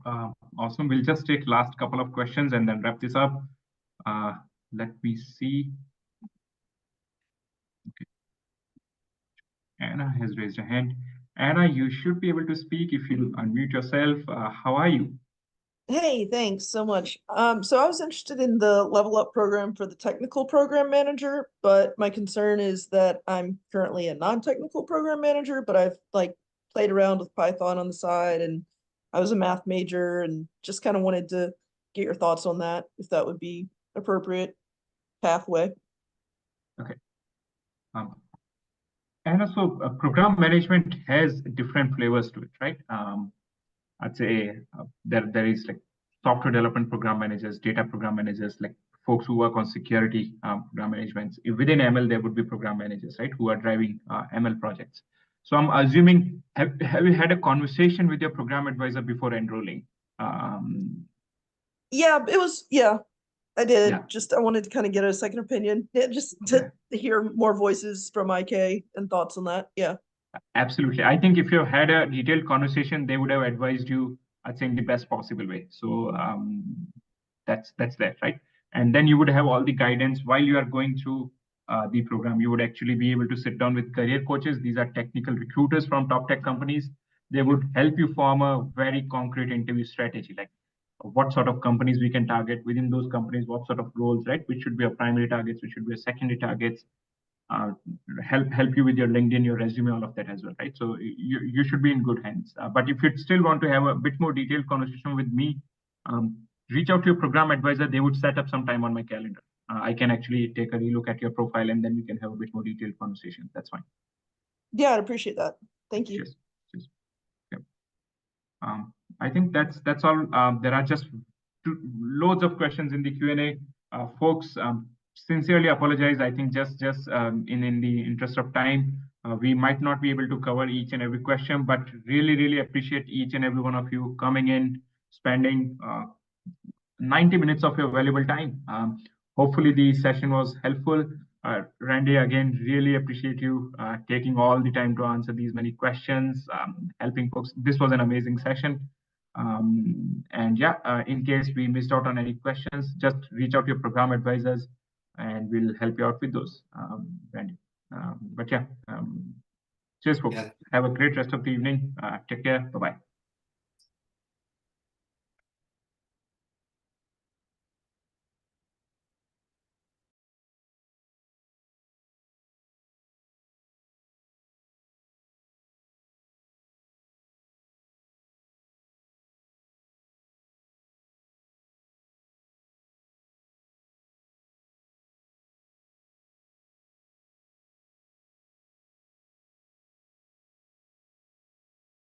awesome. We'll just take last couple of questions and then wrap this up. Let me see. Okay. Anna has raised her hand. Anna, you should be able to speak if you unmute yourself. How are you? Hey, thanks so much. So I was interested in the Level Up program for the technical program manager, but my concern is that I'm currently a non-technical program manager, but I've like played around with Python on the side, and I was a math major, and just kind of wanted to get your thoughts on that, if that would be appropriate pathway. Okay. And also program management has different flavors to it, right? I'd say there is like software development program managers, data program managers, like folks who work on security program management. Within ML, there would be program managers, right, who are driving ML projects. So I'm assuming, have you had a conversation with your program advisor before enrolling? Yeah, I did. Yeah. Just I wanted to kind of get a second opinion, just to hear more voices from IK and thoughts on that. Yeah. Absolutely. I think if you had a detailed conversation, they would have advised you, I'd say, in the best possible way. So that's that, right? And then you would have all the guidance while you are going through the program. You would actually be able to sit down with career coaches. These are technical recruiters from top tech companies. They would help you form a very concrete interview strategy, like what sort of companies we can target within those companies, what sort of roles, right? Which should be our primary targets, which should be our secondary targets. Help you with your LinkedIn, your resume, all of that as well, right? So you should be in good hands. But if you still want to have a bit more detailed conversation with me, reach out to your program advisor. They would set up some time on my calendar. I can actually take a relook at your profile, and then we can have a bit more detailed conversation. That's fine. Yeah, I'd appreciate that. Thank you. Cheers. Okay. I think that's all. There are just loads of questions in the Q&A. Folks, sincerely apologize. I think just in the interest of time, we might not be able to cover each and every question, but really appreciate each and every one of you coming in, spending 90 minutes of your valuable time. Hopefully the session was helpful. Randy, again, really appreciate you taking all the time to answer these many questions, helping folks. This was an amazing session. And yeah, in case we missed out on any questions, just reach out to your program advisors and we'll help you out with those, Randy. But yeah, cheers, folks. Yeah. Have a great rest of the evening. Take care. Bye-bye.